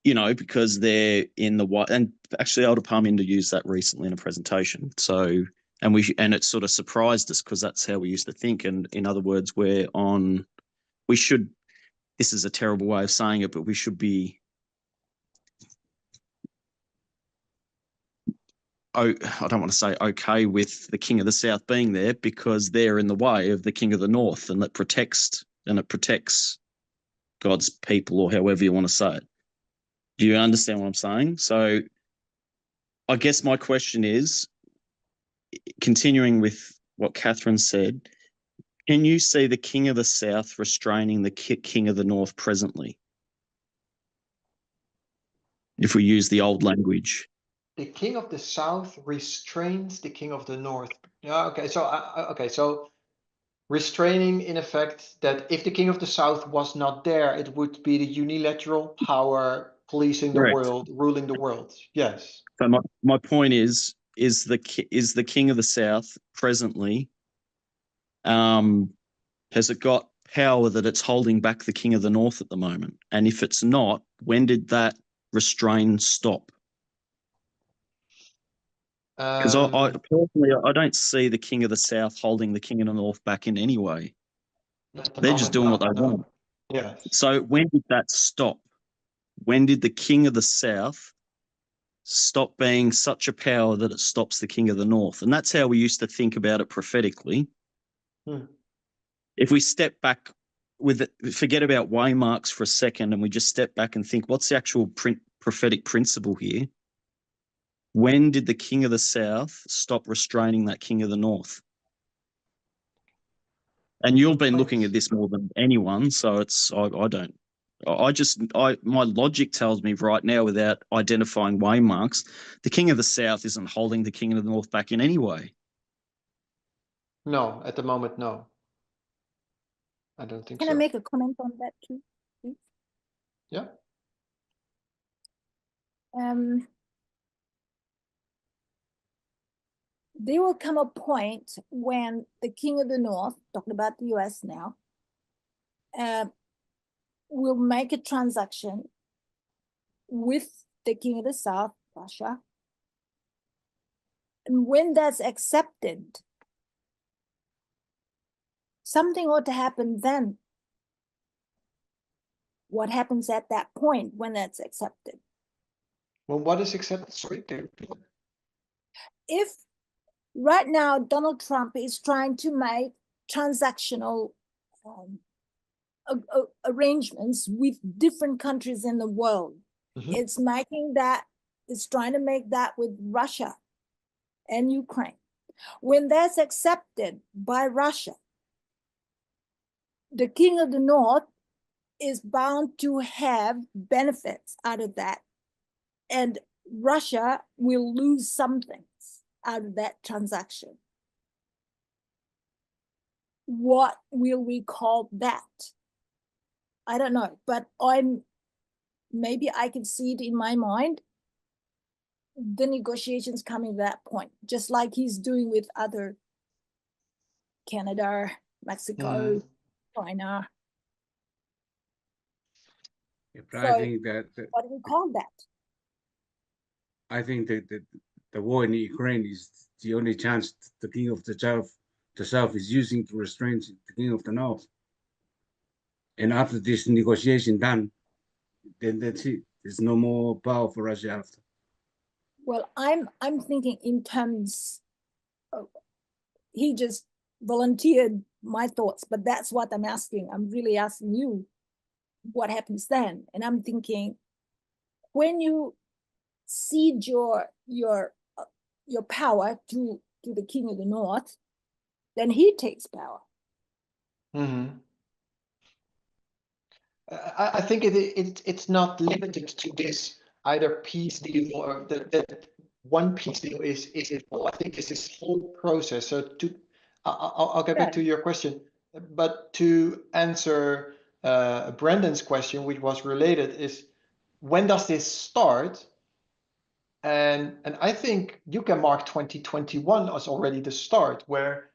Because they're in the white, and actually Elder Parminder used that recently in a presentation. So, and it sort of surprised us because that's how we used to think. And in other words, this is a terrible way of saying it, but we should be, I don't want to say okay with the king of the South being there because they're in the way of the king of the North, and it protects God's people, or however you want to say it. Do you understand what I'm saying? So I guess my question is, continuing with what Catherine said, can you see the king of the South restraining the king of the North presently? If we use the old language. The king of the South restrains the king of the North. Yeah, okay. So restraining, in effect, that if the king of the South was not there, it would be the unilateral power policing the Correct. world, ruling the world. Yes. So my point is the king of the South presently, has it got power that it's holding back the king of the North at the moment? And if it's not, when did that restraint stop? Because I personally, I don't see the king of the South holding the king of the North back in any way. They're just doing what they want. Yeah. So when did that stop? When did the king of the South stop being such a power that it stops the king of the North? And that's how we used to think about it prophetically. If we step back forget about waymarks for a second, and we just step back and think, what's the actual prophetic principle here? When did the king of the South stop restraining that king of the North? And you've been looking at this more than anyone, so my logic tells me right now, without identifying waymarks, the king of the South isn't holding the king of the North back in any way. No, at the moment, no. I don't think so. Can I make a comment on that too, please? Yeah. There will come a point when the king of the North, talking about the US now, will make a transaction with the king of the South, Russia. And when that's accepted, something ought to happen then. What happens at that point when that's accepted? Well, what is accepted? Sorry. If right now Donald Trump is trying to make transactional arrangements with different countries in the world, it's making that is trying to make that with Russia and Ukraine. When that's accepted by Russia, the King of the North is bound to have benefits out of that. And Russia will lose something out of that transaction. What will we call that? I don't know, but maybe I can see it in my mind, the negotiations coming to that point, just like he's doing with other Canada, Mexico, China. Yeah, but So I think that what do we call that? I think that the war in Ukraine is the only chance the King of the South is using to restrain the King of the North. And after this negotiation done, then that's it. There's no more power for Russia after. Well, I'm thinking in terms of, he just volunteered my thoughts, but that's what I'm asking. I'm really asking you what happens then. And I'm thinking, when you cede your power to the King of the North, then he takes power. I think it's not limited to this either peace deal or that one peace deal is it all. I think it's this whole process. So I'll get back to your question, but to answer Brendan's question, which was related, is when does this start? And I think you can mark 2021 as already the start, where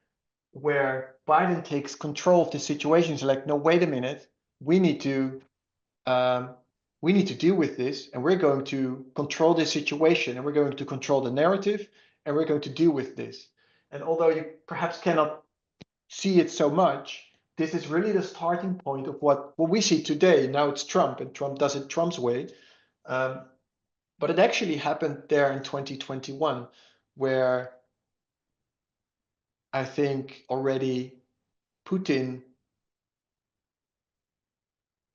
Biden takes control of the situation. So like, no, wait a minute, we need to deal with this, and we're going to control this situation, and we're going to control the narrative, and we're going to deal with this. And although you perhaps cannot see it so much, this is really the starting point of what we see today. Now it's Trump, and Trump does it Trump's way. But it actually happened there in 2021, where I think already Putin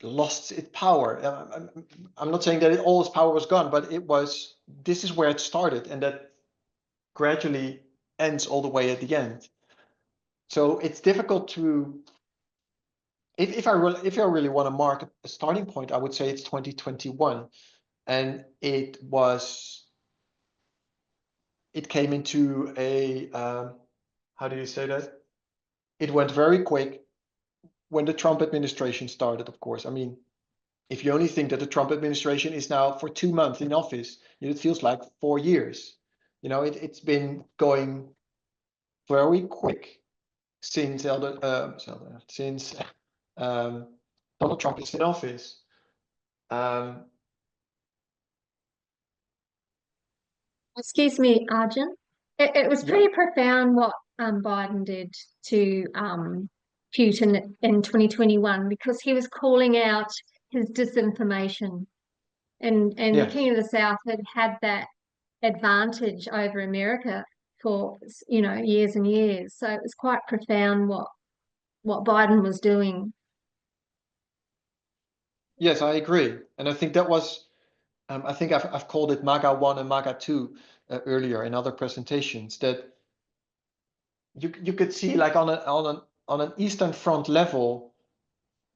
lost its power. I'm not saying that all his power was gone, but this is where it started, and that gradually ends all the way at the end. So it's difficult to, if I really want to mark a starting point, I would say it's 2021, and it came into a, how do you say that? It went very quick when the Trump administration started, of course. I mean, if you only think that the Trump administration is now for 2 months in office, it feels like 4 years. It's been going very quick since Donald Trump is in office. Excuse me, Arjan. It was pretty profound what Biden did to Putin in 2021, because he was calling out his disinformation, and the King of the South had that advantage over America for years and years. So it was quite profound what Biden was doing. Yes, I agree, and I think that was. I think I've called it MAGA 1 and MAGA 2 earlier in other presentations, that you could see, like, on an Eastern Front level,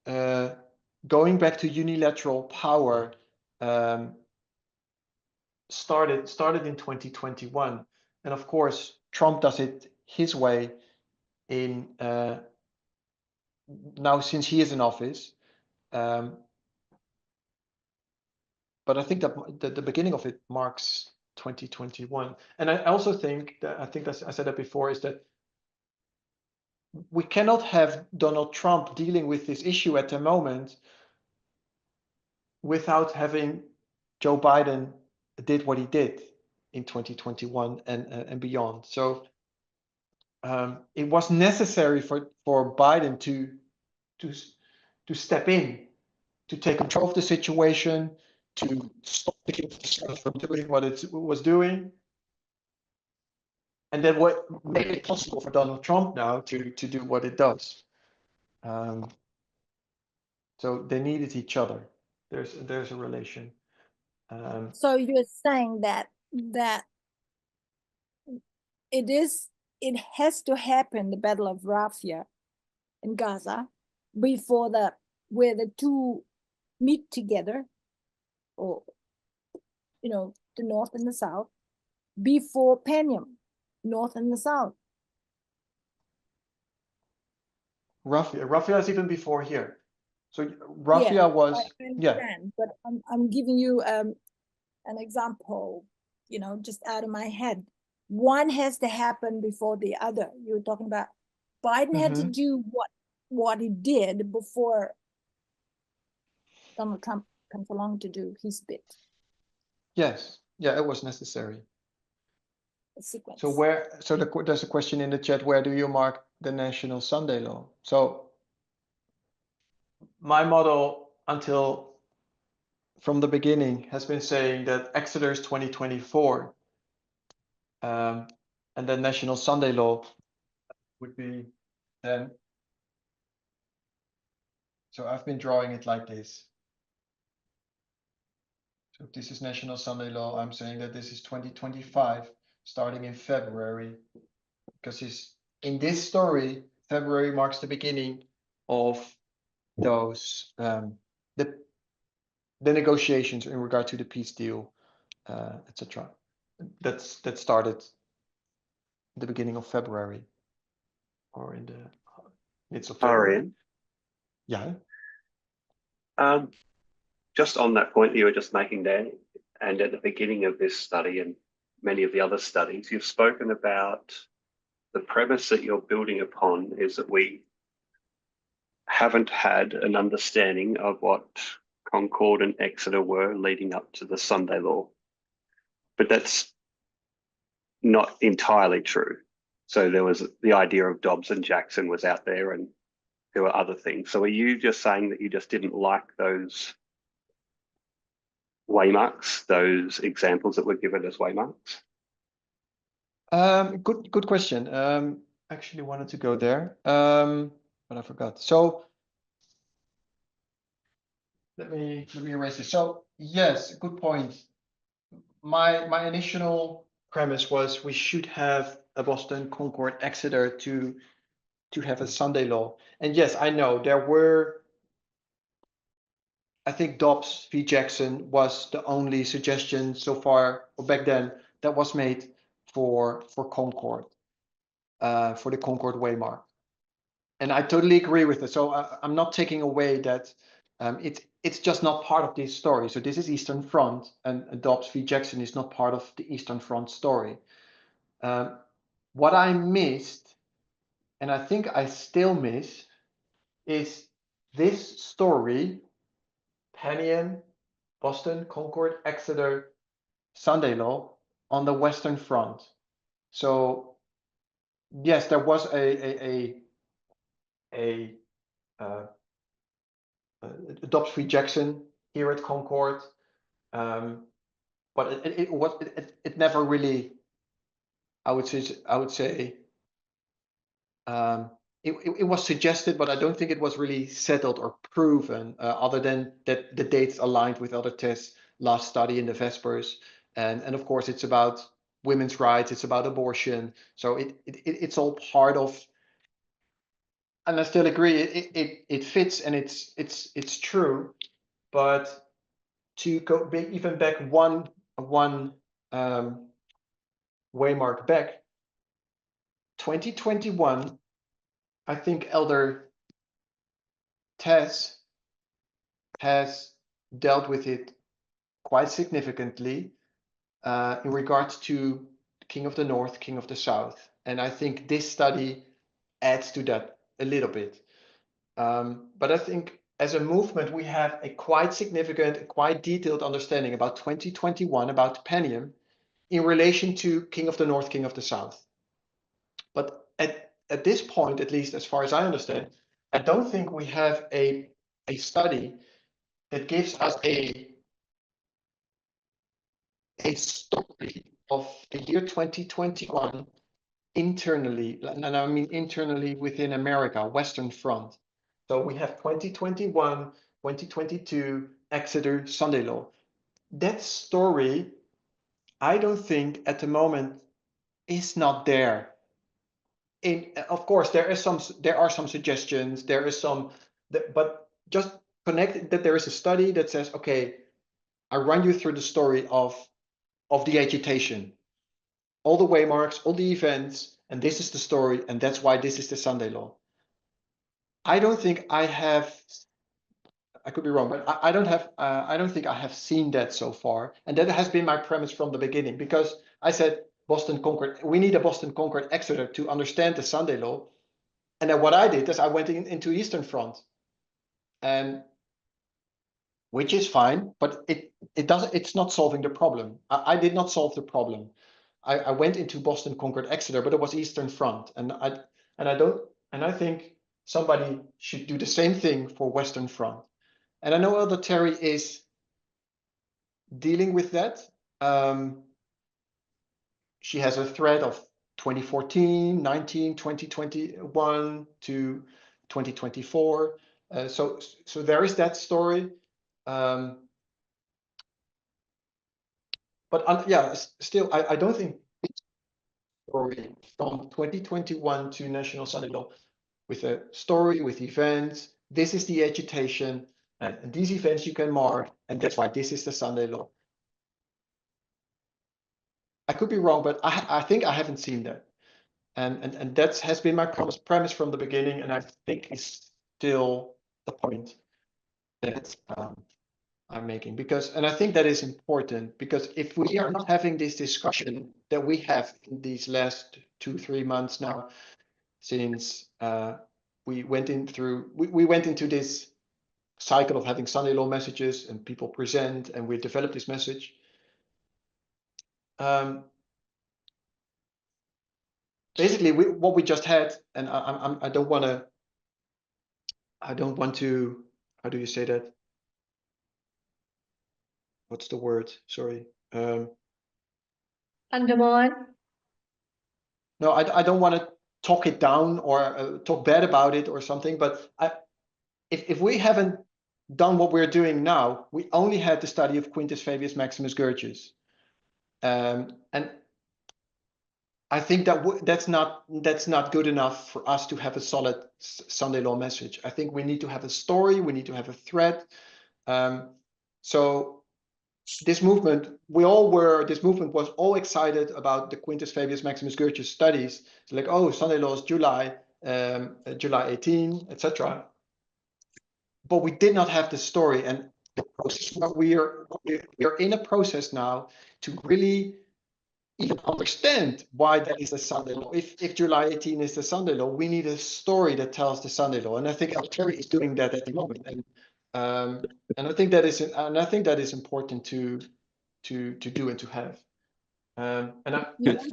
going back to unilateral power started in 2021, and of course Trump does it his way in now since he is in office. But I think that the beginning of it marks 2021. And I also think that, I said that before, is that we cannot have Donald Trump dealing with this issue at the moment without having Joe Biden did what he did in 2021 and beyond. So it was necessary for Biden to step in, to take control of the situation, to stop the King of the South from doing what it was doing. And then what made it possible for Donald Trump now to do what it does. So they needed each other. There's a relation. So you're saying that it has to happen, the Battle of Rafah in Gaza, before where the two meet together, or the north and the south, before Panium, north and the south. Rafah is even before here. So Rafah was I understand, but I'm giving you an example, just out of my head. One has to happen before the other. You were talking about Biden had to do what he did before Donald Trump comes along to do his bit. Yes, yeah, it was necessary. The sequence. So there's a question in the chat, where do you mark the National Sunday Law? So my model from the beginning has been saying that Exeter is 2024, and then National Sunday Law would be then. So I've been drawing it like this. So if this is National Sunday Law, I'm saying that this is 2025, starting in February, because in this story, February marks the beginning of those the negotiations in regard to the peace deal, etc. That started at the beginning of February, or in the midst of February. Arjan, Yeah. just on that point that you were just making there, and at the beginning of this study and many of the other studies, you've spoken about the premise that you're building upon is that we haven't had an understanding of what Concord and Exeter were leading up to the Sunday Law. But that's not entirely true. So there was the idea of Dobbs and Jackson was out there, and there were other things. So are you just saying that you just didn't like those waymarks, those examples that were given as waymarks? Good question. Actually wanted to go there, but I forgot. So let me erase this. So yes, good point. My initial premise was we should have a Boston, Concord, Exeter to have a Sunday Law. And yes, I know there were, I think Dobbs v. Jackson was the only suggestion so far, or back then, that was made for Concord, for the Concord waymark. And I totally agree with it. So I'm not taking away that it's just not part of this story. So this is Eastern Front, and Dobbs v. Jackson is not part of the Eastern Front story. What I missed, and I think I still miss, is this story, Panion, Boston, Concord, Exeter, Sunday Law on the Western Front. So yes, there was a Dobbs v. Jackson here at Concord, but it never really, I would say it was suggested, but I don't think it was really settled or proven, other than that the dates aligned with other tests, last study in the Vespers, and of course it's about women's rights, it's about abortion, so it's all part of. And I still agree, it fits, and it's true, but to go even back one waymark back, 2021, I think Elder Tess has dealt with it quite significantly in regards to King of the North, King of the South, and I think this study adds to that a little bit. But I think as a movement, we have a quite significant, quite detailed understanding about 2021, about Panium, in relation to King of the North, King of the South. But at this point, at least as far as I understand, I don't think we have a study that gives us a story of the year 2021 internally, and I mean internally within America, Western Front. So we have 2021, 2022, Exeter, Sunday Law. that story, I don't think at the moment is not there. Of course, there are some suggestions. There is some, but just connect that there is a study that says, okay, I run you through the story of the agitation, all the waymarks, all the events, and this is the story, and that's why this is the Sunday law. I don't think I have. I could be wrong, but I don't have. I don't think I have seen that so far, and that has been my premise from the beginning. Because I said Boston Concord. We need a Boston Concord Exeter to understand the Sunday law, and then what I did is I went into Eastern Front, and which is fine, but it doesn't. It's not solving the problem. I did not solve the problem. I went into Boston Concord Exeter, but it was Eastern Front, and I think somebody should do the same thing for Western Front. And I know Elder Terry is dealing with that. She has a thread of 2014, 19, 2021 to 2024. So there is that story. But yeah, still, I don't think story from 2021 to National Sunday Law with a story, with events. This is the agitation, and these events you can mark, and that's why this is the Sunday Law. I could be wrong, but I think I haven't seen that, and that has been my premise from the beginning, and I think it's still the point that I'm making, and I think that is important, because if we are not having this discussion that we have in these last 2-3 months now, since we went into this cycle of having Sunday law messages and people present, and we developed this message. Basically, what we just had, and I don't want to. How do you say that? What's the word? Sorry. Undermine. No, I don't want to talk it down or talk bad about it or something. But if we haven't done what we're doing now, we only had the study of Quintus Fabius Maximus Gurgius, and I think that's not good enough for us to have a solid Sunday law message. I think we need to have a story. We need to have a thread. So this movement, this movement was all excited about the Quintus Fabius Maximus Gurgius studies. It's like, oh, Sunday law is July 18, etc. But we did not have the story, and the process. We are in a process now to really even understand why that is the Sunday law. If July 18 is the Sunday law, we need a story that tells the Sunday law, and I think Terry is doing that at the moment. And I think that is important to do and to have.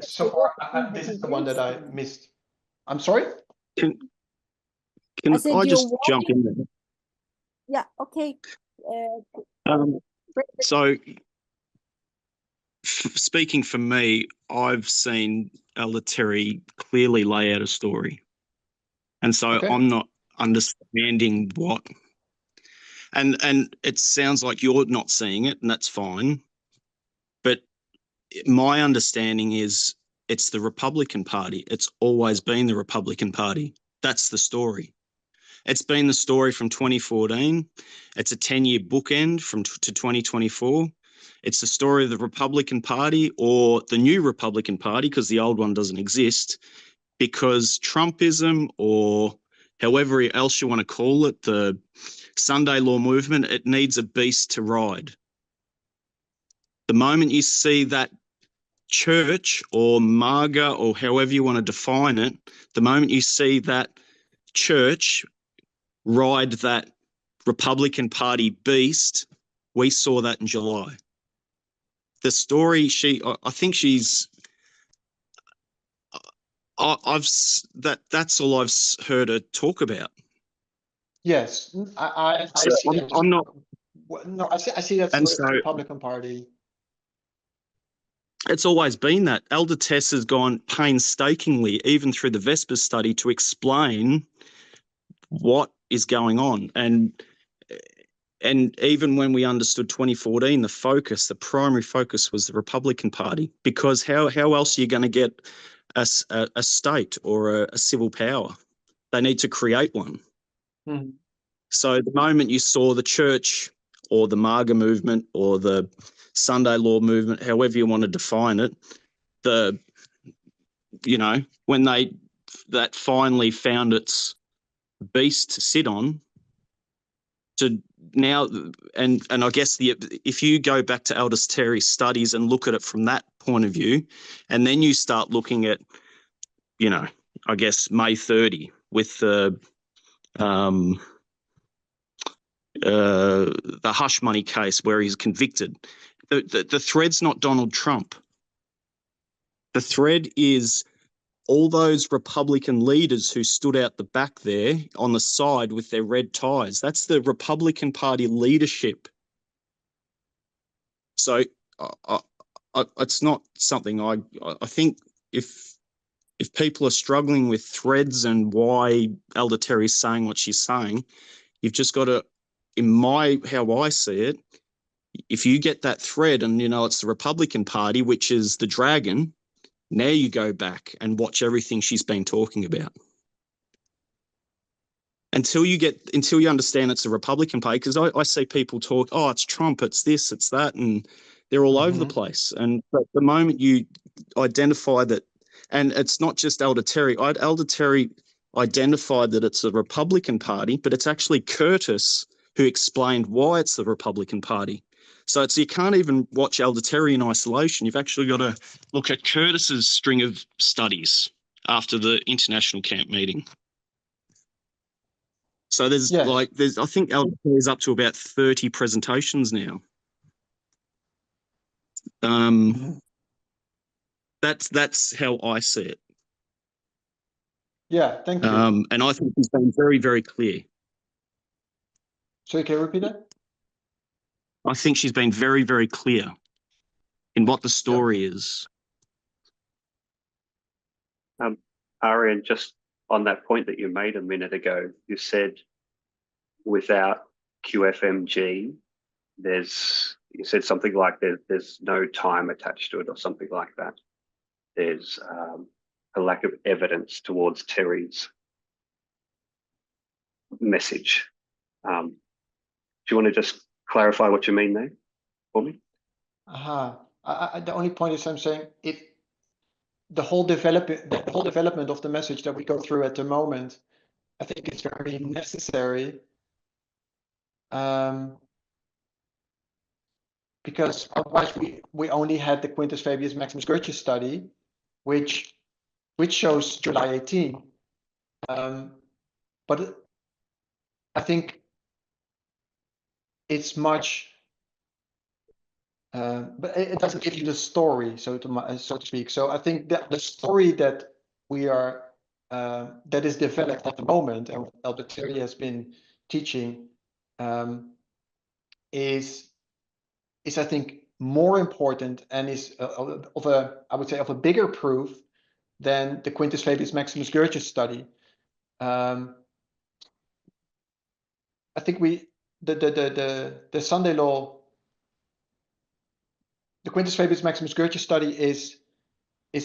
So far, this is the one that I missed. I'm sorry. Can I just jump in there? Yeah. Okay. So, speaking for me, I've seen Elder Terry clearly lay out a story, and so Okay. I'm not understanding what. And it sounds like you're not seeing it, and that's fine. But my understanding is it's the Republican Party. It's always been the Republican Party. That's the story. It's been the story from 2014. It's a 10-year bookend to 2024. It's the story of the Republican Party, or the new Republican Party, because the old one doesn't exist, because Trumpism, or however else you want to call it, the Sunday law movement, it needs a beast to ride. The moment you see that church or MAGA, or however you want to define it, the moment you see that church ride that Republican Party beast, we saw that in July. The story, I think she's, that's all I've heard her talk about. Yes, I So see that. I'm not. No, I see that And for so the Republican Party. it's always been that. Elder Tess has gone painstakingly, even through the Vespers study, to explain what is going on. And and even when we understood 2014, the primary focus was the Republican Party, because how else are you going to get a state or a civil power? They need to create one. Mhm. So the moment you saw the church or the MAGA movement or the Sunday law movement, however you want to define it, when that finally found its beast to sit on, to now, and I guess if you go back to Aldous Terry's studies and look at it from that point of view, and then you start looking at, I guess May 30 with the hush money case where he's convicted. The thread's not Donald Trump. The thread is all those Republican leaders who stood out the back there on the side with their red ties. That's the Republican Party leadership. So it's not something I think if people are struggling with threads and why Elder Terry's saying what she's saying, you've just got to, how I see it, if you get that thread and it's the Republican Party, which is the dragon, now you go back and watch everything she's been talking about. Until you understand it's a Republican Party, because I see people talk, oh, it's Trump, it's this, it's that, and they're all over the place. And but the moment you identify that, and it's not just Elder Terry, Elder Terry identified that it's the Republican Party, but it's actually Curtis who explained why it's the Republican Party. So you can't even watch Elder Terry in isolation. You've actually got to look at Curtis's string of studies after the international camp meeting. So I think Elder Terry is up to about 30 presentations now. That's how I see it. Yeah, thank you. And I think he's been very, very clear. So can you repeat that? I think she's been very, very clear in what the story is. Arjan, just on that point that you made a minute ago, you said without QFMG, you said something like there's no time attached to it or something like that. There's a lack of evidence towards Terry's message. Do you want to just clarify what you mean there for me? The only point is I'm saying if the whole development of the message that we go through at the moment, I think it's very necessary, because otherwise we only had the Quintus Fabius Maximus Goethe study, which shows July 18. But I think it's much, but it doesn't give you the story, so to speak. So I think that the story that we are that is developed at the moment, and Elder Terry has been teaching, is I think more important and is I would say of a bigger proof than the Quintus Fabius Maximus Goethe study. I think the Sunday law, the Quintus Fabius Maximus Goethe study is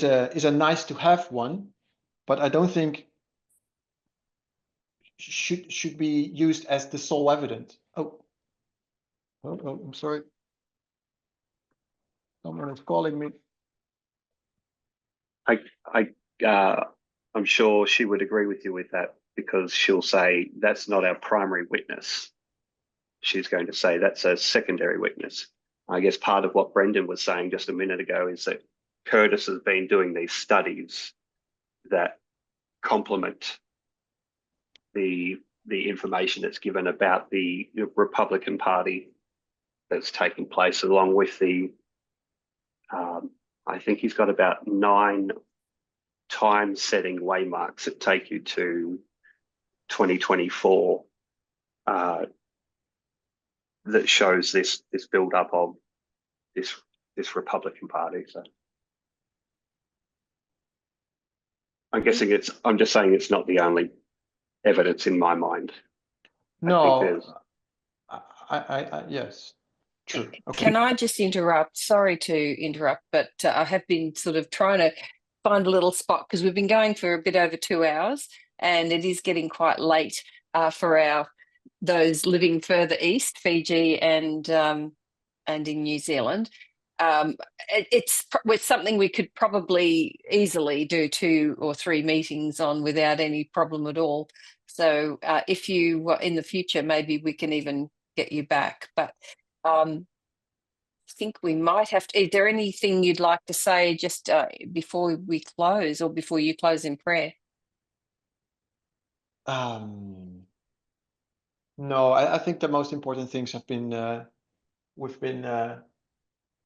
a nice to have one, but I don't think should be used as the sole evidence. Oh, I'm sorry. Someone is calling me. I'm sure she would agree with you with that, because she'll say that's not our primary witness. She's going to say that's a secondary witness. I guess part of what Brendan was saying just a minute ago is that Curtis has been doing these studies that complement the information that's given about the Republican Party that's taking place, along with the I think he's got about 9 time-setting waymarks that take you to 2024 that shows this build-up of this Republican Party. So I'm just saying it's not the only evidence in my mind. No, Yes. True. Okay. Can I just interrupt? Sorry to interrupt, but I have been sort of trying to find a little spot because we've been going for a bit over 2 hours, and it is getting quite late for those living further east, Fiji and in New Zealand. It's something we could probably easily do 2 or 3 meetings on without any problem at all. So if you in the future, maybe we can even get you back. But I think we might have to. Is there anything you'd like to say just before we close, or before you close in prayer? No, I think the most important things have been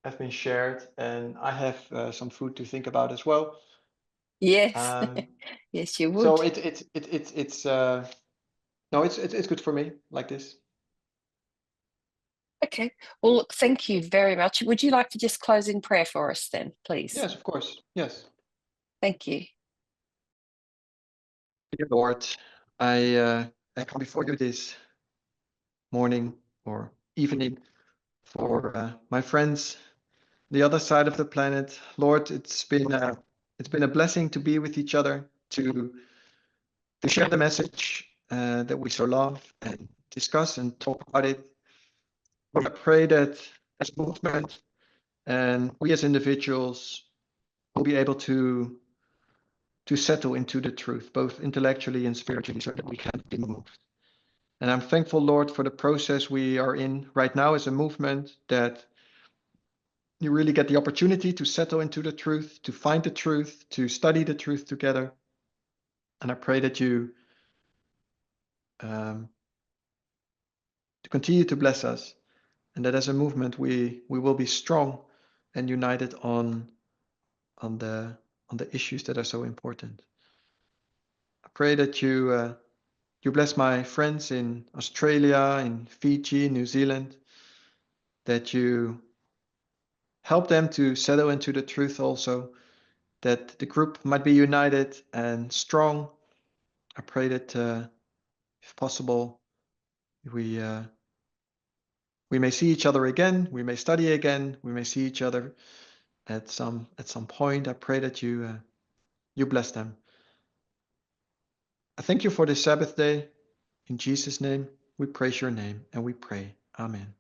have been shared, and I have some food to think about as well. Yes, yes, you would. So it's no, it's good for me like this. Okay. Well, look, thank you very much. Would you like to just close in prayer for us then, please? Yes, of course. Yes. Thank you. Dear Lord, I come before you this morning or evening for my friends the other side of the planet. Lord, it's been a blessing to be with each other, to share the message that we so love and discuss and talk about it. Lord, I pray that as a movement and we as individuals will be able to settle into the truth, both intellectually and spiritually, so that we can be moved. And I'm thankful, Lord, for the process we are in right now as a movement, that you really get the opportunity to settle into the truth, to find the truth, to study the truth together. And I pray that you to continue to bless us, and that as a movement we will be strong and united on the issues that are so important. I pray that you bless my friends in Australia, in Fiji, New Zealand, that you help them to settle into the truth also, that the group might be united and strong. I pray that if possible, we may see each other again, we may study again, we may see each other at some point. I pray that you bless them. I thank you for this Sabbath day. In Jesus' name, we praise your name and we pray. Amen.